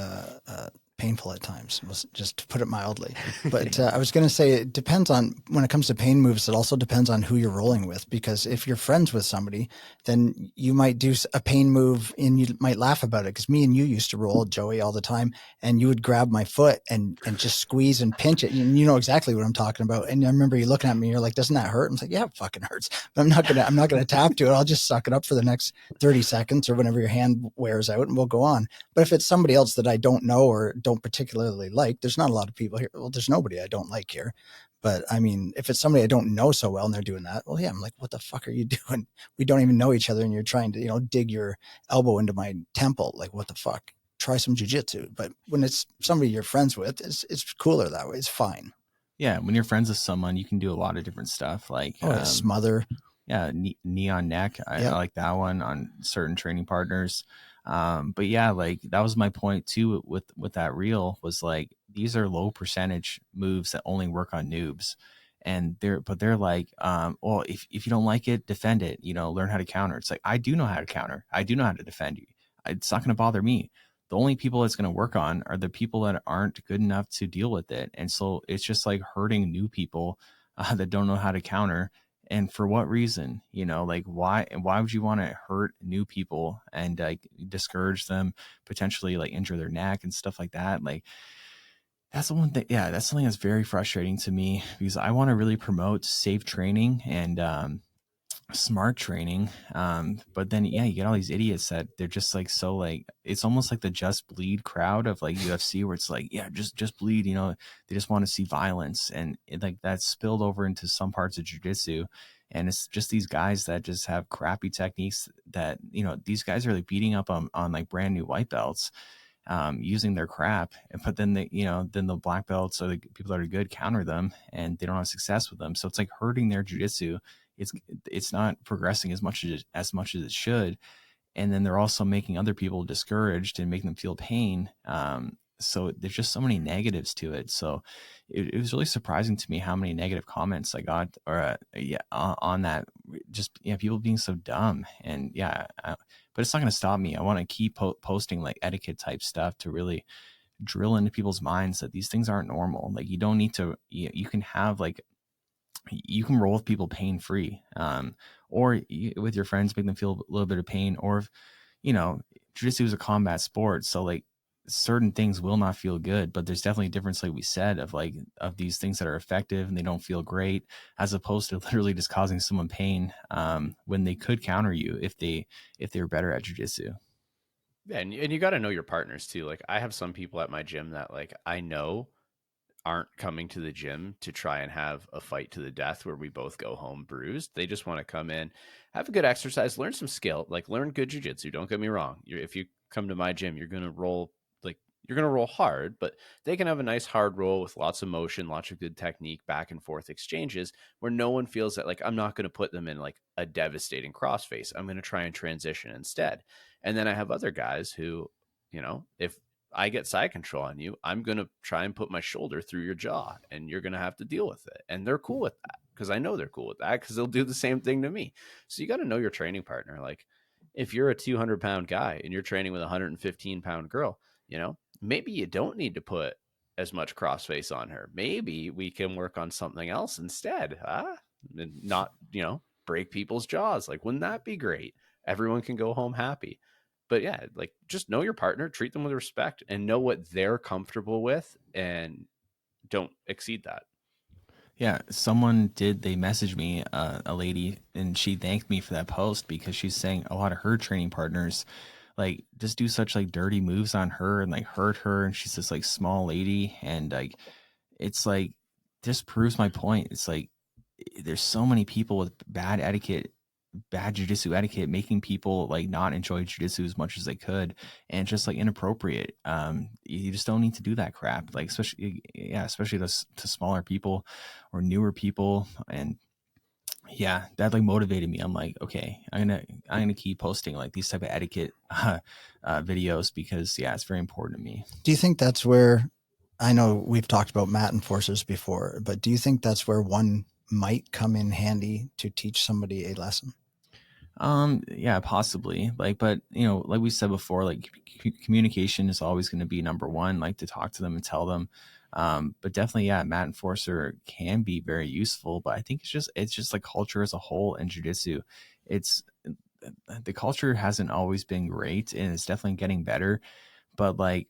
painful at times, just to put it mildly. But I was going to say, it depends on, when it comes to pain moves, it also depends on who you're rolling with. Because if you're friends with somebody, then you might do a pain move and you might laugh about it. Because me and you used to roll, Joey, all the time, and you would grab my foot and just squeeze and pinch it. And you know exactly what I'm talking about. And I remember you looking at me, you're like, doesn't that hurt? I'm like, yeah, it fucking hurts. But I'm not gonna tap to it. I'll just suck it up for the next 30 seconds or whenever your hand wears out, and we'll go on. But if it's somebody else that I don't know or don't particularly like, there's not a lot of people here. Well, there's nobody I don't like here. But I mean, if it's somebody I don't know so well and they're doing that, well, yeah, I'm like, what the fuck are you doing? We don't even know each other, and you're trying to, you know, dig your elbow into my temple. Like, what the fuck? Try some jujitsu. But when it's somebody you're friends with, it's cooler that way. It's fine. Yeah, when you're friends with someone, you can do a lot of different stuff. Like, smother. Yeah, knee on neck. I like that one on certain training partners. But yeah, like that was my point too with that reel, was like, these are low percentage moves that only work on noobs. And they're like, well, if you don't like it, defend it, you know, learn how to counter. It's like, I do know how to counter. I do know how to defend you. It's not going to bother me. The only people it's going to work on are the people that aren't good enough to deal with it. And so it's just like hurting new people that don't know how to counter. And for what reason? You know, like why would you want to hurt new people and like discourage them, potentially like injure their neck and stuff like that? Like, that's the one thing. Yeah, that's something that's very frustrating to me, because I want to really promote safe training and smart training. But then, yeah, you get all these idiots that they're just like, so like, it's almost like the just bleed crowd of like UFC, where it's like, yeah, just bleed, you know, they just want to see violence. And like that's spilled over into some parts of jiu-jitsu. And it's just these guys that just have crappy techniques that, you know, these guys are like beating up on like brand new white belts, using their crap. But then then the black belts or the people that are good counter them, and they don't have success with them. So it's like hurting their jiu-jitsu. It's not progressing as much as it should. And then they're also making other people discouraged and making them feel pain. So there's just so many negatives to it. So it was really surprising to me how many negative comments I got, or on that. Just people being so dumb. And but it's not going to stop me. I want to keep posting like etiquette type stuff to really drill into people's minds that these things aren't normal. Like, you don't need to. You can have like, you can roll with people pain free, or with your friends, make them feel a little bit of pain. Or if, jiu-jitsu is a combat sport, so like certain things will not feel good, but there's definitely a difference, like we said, of these things that are effective and they don't feel great, as opposed to literally just causing someone pain, when they could counter you if they're better at jiu-jitsu. Yeah, and you got to know your partners too. Like, I have some people at my gym that like I know aren't coming to the gym to try and have a fight to the death where we both go home bruised. They just want to come in, have a good exercise, learn some skill, like learn good jiu-jitsu. Don't get me wrong. If you come to my gym, you're going to roll hard, but they can have a nice hard roll with lots of motion, lots of good technique, back and forth exchanges, where no one feels that like I'm not going to put them in like a devastating crossface. I'm going to try and transition instead. And then I have other guys who, if I get side control on you, I'm going to try and put my shoulder through your jaw, and you're going to have to deal with it. And they're cool with that, because I know they're cool with that, because they'll do the same thing to me. So you got to know your training partner. Like, if you're a 200-pound guy and you're training with a 115-pound girl, maybe you don't need to put as much crossface on her. Maybe we can work on something else instead, and not, break people's jaws. Like, wouldn't that be great? Everyone can go home happy. But yeah, like, just know your partner, treat them with respect, and know what they're comfortable with, and don't exceed that. Yeah, they messaged me, a lady, and she thanked me for that post, because she's saying a lot of her training partners like just do such like dirty moves on her and like hurt her, and she's this like small lady, and like it's like, this proves my point. It's like there's so many people with bad jiu-jitsu etiquette, making people like not enjoy jiu-jitsu as much as they could, and it's just like inappropriate. You just don't need to do that crap, like especially to smaller people or newer people. And yeah, that like motivated me. I'm like, okay, I'm gonna keep posting like these type of etiquette videos, because it's very important to me. Do you think that's where, I know we've talked about mat enforcers before, but do you think that's where one might come in handy to teach somebody a lesson? Yeah, possibly. Like, but like we said before, like communication is always going to be number one, like to talk to them and tell them. But definitely, mat enforcer can be very useful, but I think it's just like culture as a whole in jiu-jitsu. The culture hasn't always been great, and it's definitely getting better, but like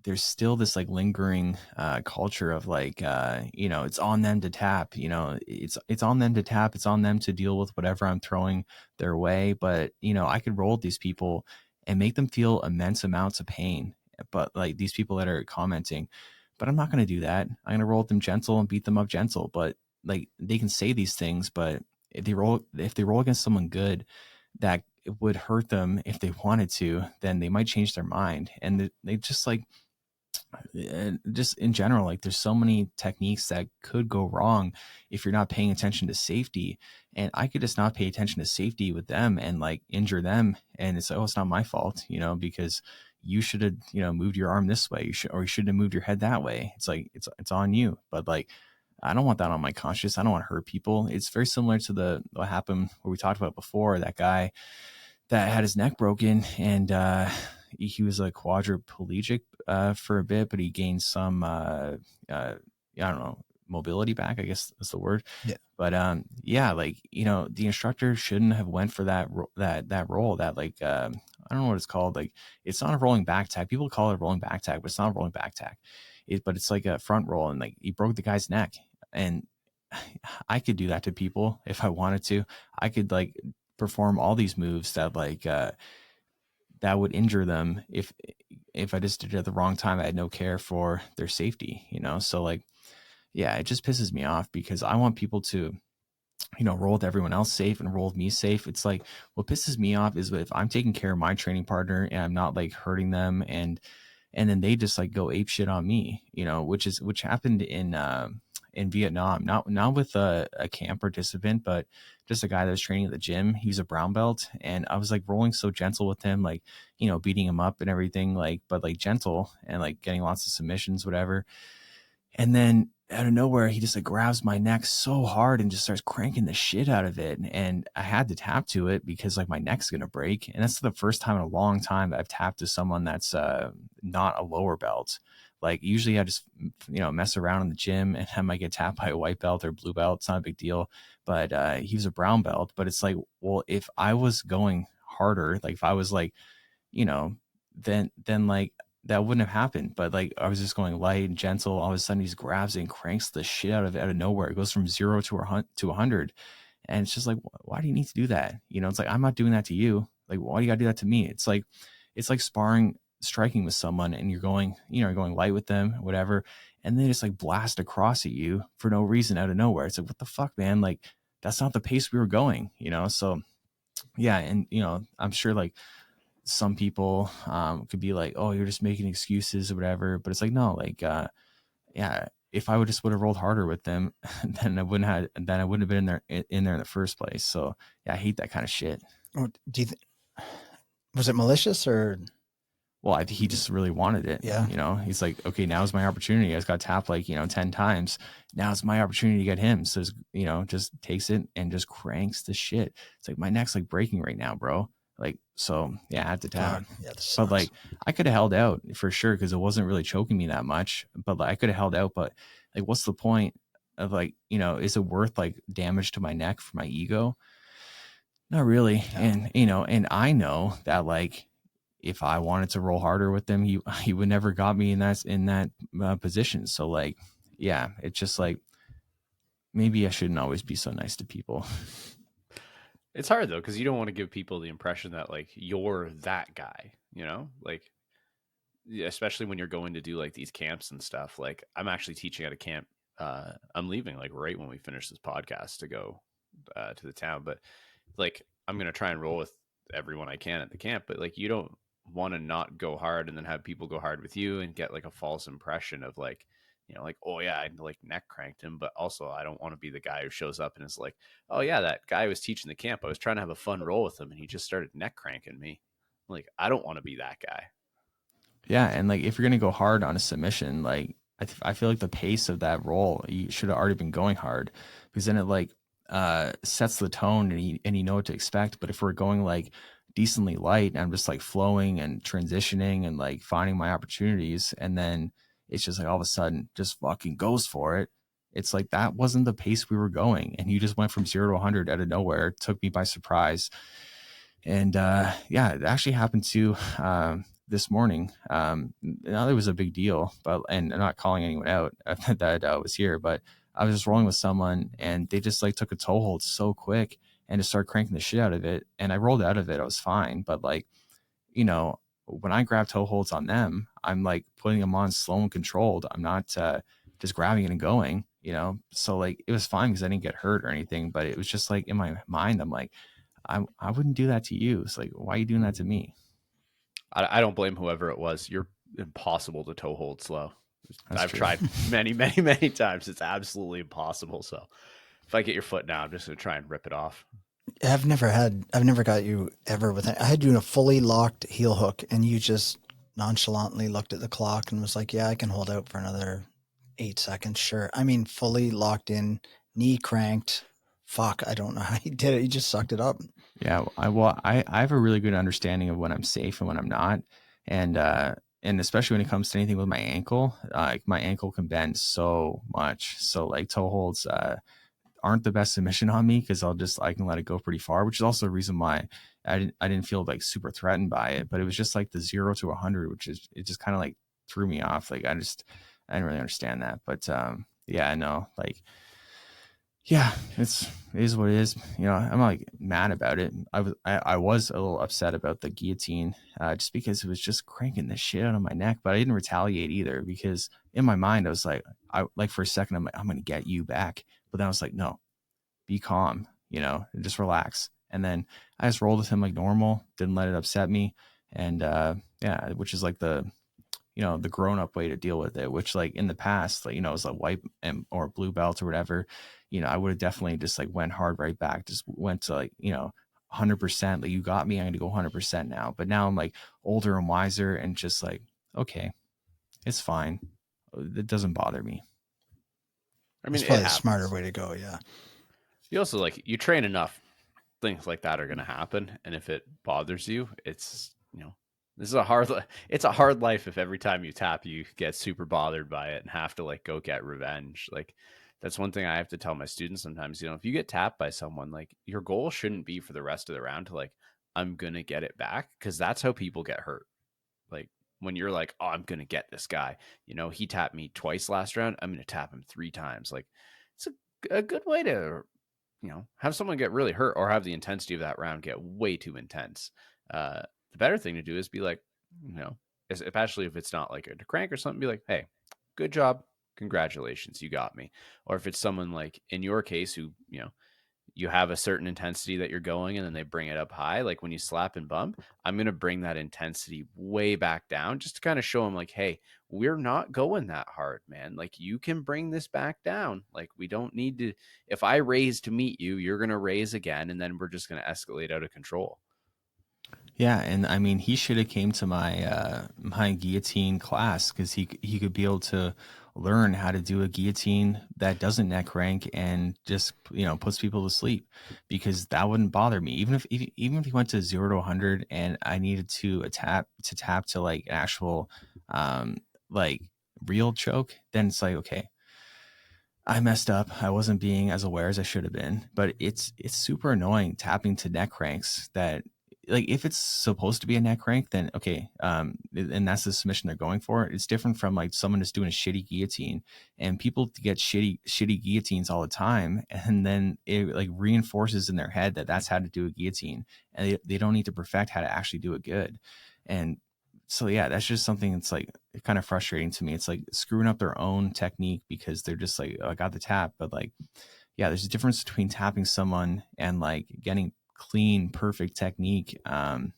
there's still this like lingering culture of like, it's on them to tap, it's on them to tap. It's on them to deal with whatever I'm throwing their way. But, I could roll with these people and make them feel immense amounts of pain. But like these people that are commenting, but I'm not going to do that. I'm going to roll with them gentle and beat them up gentle. But like, they can say these things, but if they roll against someone good that it would hurt them if they wanted to, then they might change their mind. And they just like, just in general, like there's so many techniques that could go wrong if you're not paying attention to safety. And I could just not pay attention to safety with them and like injure them. And it's like, oh, it's not my fault, because you should have, moved your arm this way. You shouldn't have moved your head that way. It's like, it's on you. But like, I don't want that on my conscience. I don't want to hurt people. It's very similar to what happened where we talked about before, that guy that had his neck broken, and he was like quadriplegic for a bit, but he gained some I don't know, mobility back, I guess that's the word. Yeah. But like, the instructor shouldn't have went for that roll that like I don't know what it's called. Like, it's not a rolling back tack. People call it a rolling back tack, but it's not a rolling back tack. But it's like a front roll, and like he broke the guy's neck. And I could do that to people if I wanted to. I could like perform all these moves that like that would injure them if I just did it at the wrong time. I had no care for their safety, So like, yeah, it just pisses me off because I want people to, roll with everyone else safe and roll with me safe. It's like, what pisses me off is if I'm taking care of my training partner and I'm not like hurting them, and then they just like go ape shit on me, which happened in Vietnam, not with a camp participant, but just a guy that was training at the gym. He's a brown belt, and I was like rolling so gentle with him, like, beating him up and everything, like, but like gentle and like getting lots of submissions, whatever. And then out of nowhere, he just like grabs my neck so hard and just starts cranking the shit out of it. And I had to tap to it because like my neck's going to break. And that's the first time in a long time that I've tapped to someone that's not a lower belt. Like, usually I just, mess around in the gym and I might get tapped by a white belt or blue belt. It's not a big deal. But he was a brown belt. But it's like, well, if I was going harder, like if I was like, then like that wouldn't have happened. But like, I was just going light and gentle. All of a sudden he just grabs it and cranks the shit out of it out of nowhere. It goes from 0 to 100. And it's just like, why do you need to do that? It's like, I'm not doing that to you. Like, why do you gotta do that to me? It's like striking with someone, and you're going light with them, whatever, and they just like blast across at you for no reason out of nowhere. It's like, what the fuck, man? Like, that's not the pace we were going, So yeah. And I'm sure like some people could be like, oh, you're just making excuses or whatever, but it's like, no, like yeah, if I would have rolled harder with them, then I wouldn't have been in there in the first place. So yeah, I hate that kind of shit. Oh, was it malicious or? Well, I think he just really wanted it. Yeah. He's like, okay, now's my opportunity. I just got tapped like, 10 times. Now it's my opportunity to get him. So, just takes it and just cranks the shit. It's like, my neck's like breaking right now, bro. Like, so yeah, I had to tap. Yeah, but like, I could have held out for sure, because it wasn't really choking me that much. But like, I could have held out. But like, what's the point of like, is it worth like damage to my neck for my ego? Not really. Yeah. And, and I know that like, if I wanted to roll harder with them, he would never got me in that position. So like, yeah, it's just like, maybe I shouldn't always be so nice to people. It's hard though, because you don't want to give people the impression that like you're that guy, like, especially when you're going to do like these camps and stuff. Like, I'm actually teaching at a camp. I'm leaving like right when we finish this podcast to go to the town, but like, I'm going to try and roll with everyone I can at the camp, but like, you don't want to not go hard and then have people go hard with you and get like a false impression of like, like, oh yeah, I like neck cranked him. But also, I don't want to be the guy who shows up and is like, oh yeah, that guy was teaching the camp, I was trying to have a fun roll with him and he just started neck cranking me. Like, I don't want to be that guy. Yeah. And like, if you're going to go hard on a submission, like I feel like the pace of that roll, you should have already been going hard, because then it like sets the tone and you know what to expect. But if we're going like decently light and I'm just like flowing and transitioning and like finding my opportunities, and then it's just like all of a sudden just fucking goes for it. It's like, that wasn't the pace we were going, and you just went from 0 to 100 out of nowhere. It took me by surprise. And yeah, it actually happened to this morning. Now, it was a big deal, and I'm not calling anyone out that was here, but I was just rolling with someone and they just like took a toe hold so quick and just started cranking the shit out of it. And I rolled out of it. I was fine. But like, when I grab toe holds on them, I'm like putting them on slow and controlled. I'm not just grabbing it and going, So like it was fine because I didn't get hurt or anything, but it was just like in my mind, I'm like, I wouldn't do that to you. It's like, why are you doing that to me? I don't blame whoever it was. You're impossible to toe hold slow. That's I've true. tried many, many, many times. It's absolutely impossible. So if I get your foot now, I'm just going to try and rip it off. I've never got you ever with it. I had you in a fully locked heel hook, and you just nonchalantly looked at the clock and was like, yeah, I can hold out for another 8 seconds. Sure. I mean, fully locked in, knee cranked. Fuck, I don't know how he did it. He just sucked it up. Yeah, I have a really good understanding of when I'm safe and when I'm not, and especially when it comes to anything with my ankle, like my ankle can bend so much. So like toe holds aren't the best submission on me because I can let it go pretty far, which is also the reason why I didn't feel like super threatened by it. But it was just like the 0 to 100, it just kind of like threw me off. Like I didn't really understand that. But yeah, I know, like. Yeah, it is what it is. I'm like mad about it. I was a little upset about the guillotine, just because it was just cranking the shit out of my neck. But I didn't retaliate either because in my mind I was like, for a second I'm like, I'm gonna get you back. But then I was like, no, be calm, and just relax. And then I just rolled with him like normal, didn't let it upset me, and yeah, which is like the grown up way to deal with it, which like in the past, like, as a white or blue belt or whatever, I would have definitely just like went hard right back, just went to like, 100%, like you got me, I'm going to go 100% now. But now I'm like older and wiser and just like, okay, it's fine. It doesn't bother me. I mean, it's probably a smarter way to go. Yeah. You also like, you train enough, things like that are going to happen. And if it bothers you, it's, this is it's a hard life if every time you tap, you get super bothered by it and have to like go get revenge. Like that's one thing I have to tell my students sometimes, if you get tapped by someone, like your goal shouldn't be for the rest of the round to like, I'm going to get it back. Cause that's how people get hurt. Like when you're like, oh, I'm going to get this guy, he tapped me twice last round. I'm going to tap him 3 times. Like it's a good way to, have someone get really hurt or have the intensity of that round get way too intense. The better thing to do is be like, especially if it's not like a crank or something, be like, hey, good job. Congratulations. You got me. Or if it's someone like in your case who, you have a certain intensity that you're going and then they bring it up high. Like when you slap and bump, I'm going to bring that intensity way back down just to kind of show them like, hey, we're not going that hard, man. Like you can bring this back down. Like we don't need to, if I raise to meet you, you're going to raise again. And then we're just going to escalate out of control. Yeah, and I mean, he should have came to my my guillotine class because he could be able to learn how to do a guillotine that doesn't neck crank and just puts people to sleep, because that wouldn't bother me even if he went to 0 to 100 and I needed to tap to like an actual like real choke. Then it's like, okay, I messed up. I wasn't being as aware as I should have been. But it's super annoying tapping to neck cranks that, like, if it's supposed to be a neck crank, then okay, and that's the submission they're going for. It's different from like someone just doing a shitty guillotine, and people get shitty guillotines all the time, and then it like reinforces in their head that that's how to do a guillotine, and they don't need to perfect how to actually do it good. And so yeah, that's just something that's like kind of frustrating to me. It's like screwing up their own technique because they're just like, oh, I got the tap, but like, yeah, there's a difference between tapping someone and like getting clean, perfect technique. In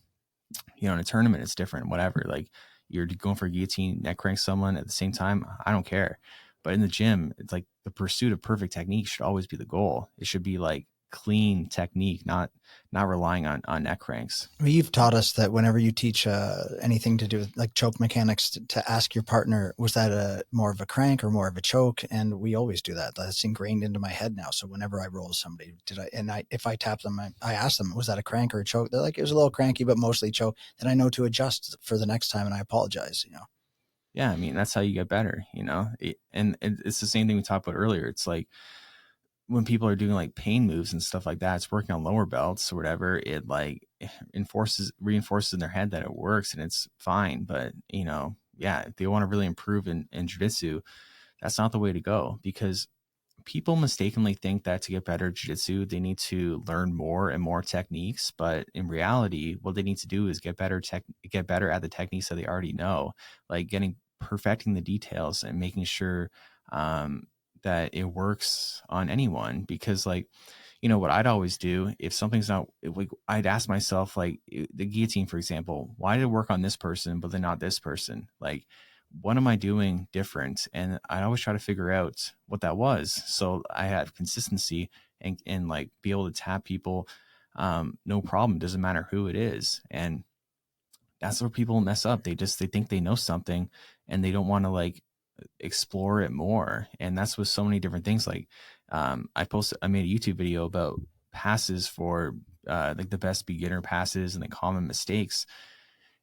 a tournament, it's different, whatever. Like you're going for a guillotine, neck crank someone at the same time, I don't care. But in the gym, it's like the pursuit of perfect technique should always be the goal. It should be like clean technique, not relying on neck cranks. Well, you've taught us that whenever you teach anything to do with like choke mechanics, to ask your partner, was that a more of a crank or more of a choke? And we always do that. That's ingrained into my head now. So whenever I roll somebody, if I tap them, I ask them, was that a crank or a choke? They're like, it was a little cranky, but mostly choke. Then I know to adjust for the next time, and I apologize. Yeah, I mean, that's how you get better. And it's the same thing we talked about earlier. It's like, when people are doing like pain moves and stuff like that, it's working on lower belts or whatever. It like reinforces in their head that it works and it's fine. But yeah, if they want to really improve in jiu-jitsu, that's not the way to go, because people mistakenly think that to get better at jiu-jitsu, they need to learn more and more techniques. But in reality, what they need to do is get better at the techniques that they already know, like perfecting the details and making sure that it works on anyone. Because like, what I'd always do if something's not, like, I'd ask myself, like the guillotine, for example, why did it work on this person, but then not this person? Like, what am I doing different? And I always try to figure out what that was. So I have consistency and like be able to tap people. No problem. Doesn't matter who it is. And that's where people mess up. They think they know something and they don't want to like explore it more. And that's with so many different things. Like, I made a YouTube video about passes for like the best beginner passes and the common mistakes.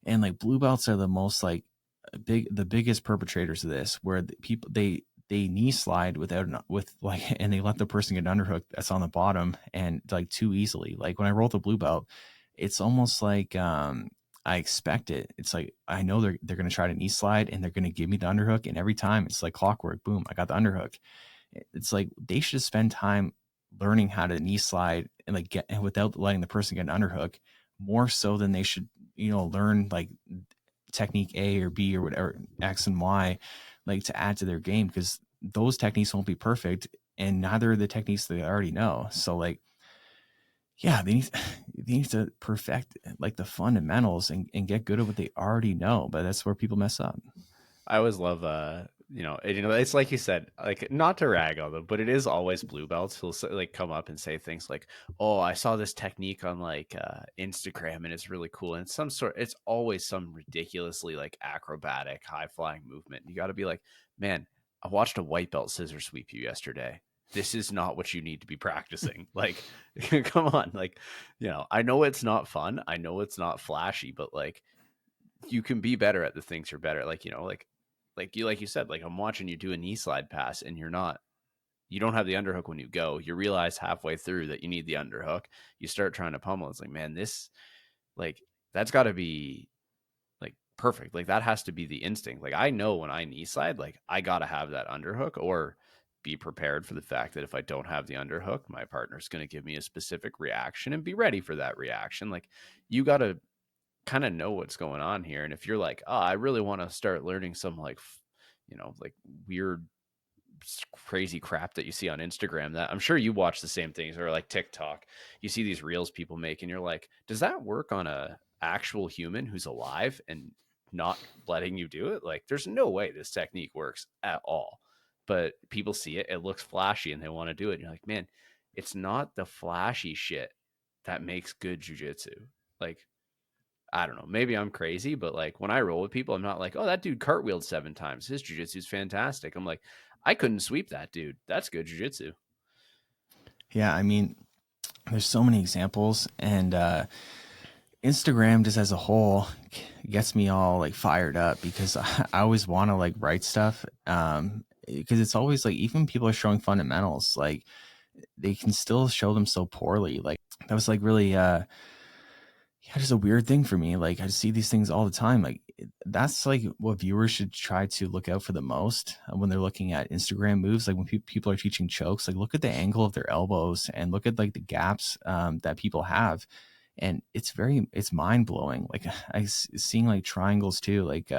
And like blue belts are the most like the biggest perpetrators of this, where the people they knee slide and they let the person get an underhook that's on the bottom and like too easily. Like when I roll the blue belt, it's almost like I expect it. It's like I know they're going to try to knee slide and they're going to give me the underhook, and every time it's like clockwork. Boom, I got the underhook. It's like they should spend time learning how to knee slide and like get without letting the person get an underhook, more so than they should learn like technique A or B or whatever, X and Y, like to add to their game, because those techniques won't be perfect and neither are the techniques they already know. So like, yeah, they need to perfect like the fundamentals and get good at what they already know. But that's where people mess up. I always love, it's like you said, like not to rag on them, but it is always blue belts who'll like come up and say things like, "Oh, I saw this technique on like Instagram and it's really cool." And it's always some ridiculously like acrobatic, high flying movement. You got to be like, "Man, I watched a white belt scissor sweep you yesterday. This is not what you need to be practicing." Like, come on, like, I know it's not fun, I know it's not flashy, but like, you can be better at the things you're better. Like, like you said, like I'm watching you do a knee slide pass and you don't have the underhook when you go. You realize halfway through that you need the underhook. You start trying to pummel. It's like, man, that's got to be like perfect. Like that has to be the instinct. Like I know when I knee slide, like I got to have that underhook, or be prepared for the fact that if I don't have the underhook, my partner's going to give me a specific reaction, and be ready for that reaction. Like you got to kind of know what's going on here. And if you're like, oh, I really want to start learning some like, like weird, crazy crap that you see on Instagram, that I'm sure you watch the same things, or like TikTok, you see these reels people make and you're like, does that work on a actual human who's alive and not letting you do it? Like there's no way this technique works at all. But people see it, it looks flashy and they want to do it. And you're like, man, it's not the flashy shit that makes good jujitsu. Like, I don't know. Maybe I'm crazy, but like when I roll with people, I'm not like, oh, that dude cartwheeled 7 times. His jiu-jitsu is fantastic. I'm like, I couldn't sweep that dude. That's good jiu-jitsu. Yeah, I mean, there's so many examples, and Instagram just as a whole gets me all like fired up, because I always want to like write stuff, because it's always like, even people are showing fundamentals, like they can still show them so poorly. Like that was like really just a weird thing for me. Like I see these things all the time. Like that's like what viewers should try to look out for the most when they're looking at Instagram moves. Like when people are teaching chokes, like look at the angle of their elbows and look at like the gaps that people have. And it's mind blowing. Like seeing like triangles too. Like,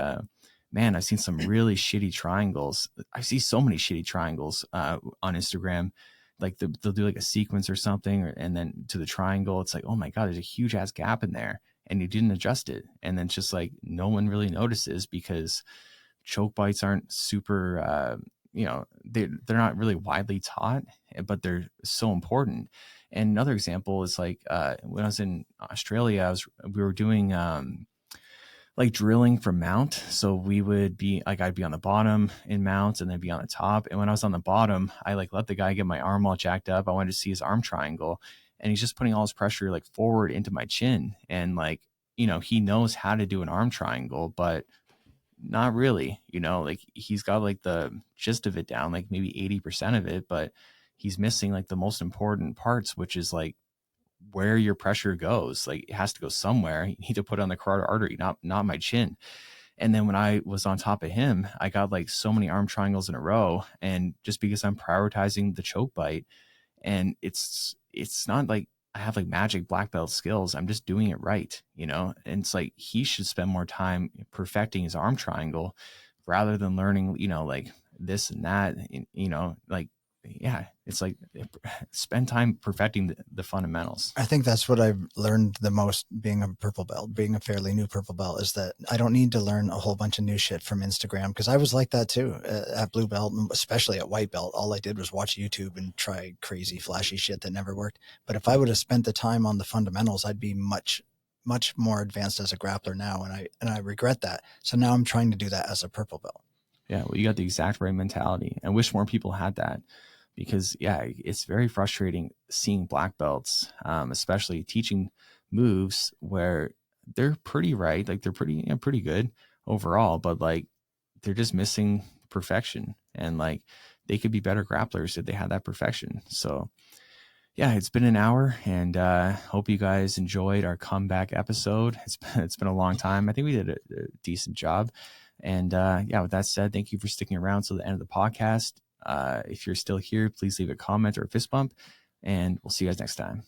man, I've seen some really shitty triangles. I see so many shitty triangles on Instagram. Like they'll do like a sequence or something, and then to the triangle, it's like, oh my God, there's a huge ass gap in there and you didn't adjust it. And then it's just like, no one really notices, because choke bites aren't super, they're not really widely taught, but they're so important. And another example is like, when I was in Australia, we were doing, like drilling for mount. So we would be like, I'd be on the bottom in mount and then be on the top. And when I was on the bottom, I like let the guy get my arm all jacked up. I wanted to see his arm triangle, and he's just putting all his pressure like forward into my chin. And like, he knows how to do an arm triangle, but not really, like he's got like the gist of it down, like maybe 80% of it, but he's missing like the most important parts, which is like where your pressure goes. Like it has to go somewhere. You need to put it on the carotid artery, not my chin. And then when I was on top of him, I got like so many arm triangles in a row. And just because I'm prioritizing the choke bite, and it's not like I have like magic black belt skills. I'm just doing it right, you know? And it's like he should spend more time perfecting his arm triangle rather than learning, you know, like this and that, you know, like, yeah, it's like spend time perfecting the fundamentals. I think that's what I've learned the most being a purple belt, being a fairly new purple belt, is that I don't need to learn a whole bunch of new shit from Instagram, because I was like that too at blue belt, and especially at white belt. All I did was watch YouTube and try crazy flashy shit that never worked. But if I would have spent the time on the fundamentals, I'd be much more advanced as a grappler now, and I regret that. So now I'm trying to do that as a purple belt. Yeah, well, you got the exact right mentality. I wish more people had that, because yeah, it's very frustrating seeing black belts, especially teaching moves where they're pretty right, like they're pretty good overall, but like they're just missing perfection, and like they could be better grapplers if they had that perfection. So yeah, it's been an hour, and hope you guys enjoyed our comeback episode. It's been a long time. I think we did a decent job. And yeah, with that said, thank you for sticking around till the end of the podcast. If you're still here, please leave a comment or a fist bump, and we'll see you guys next time.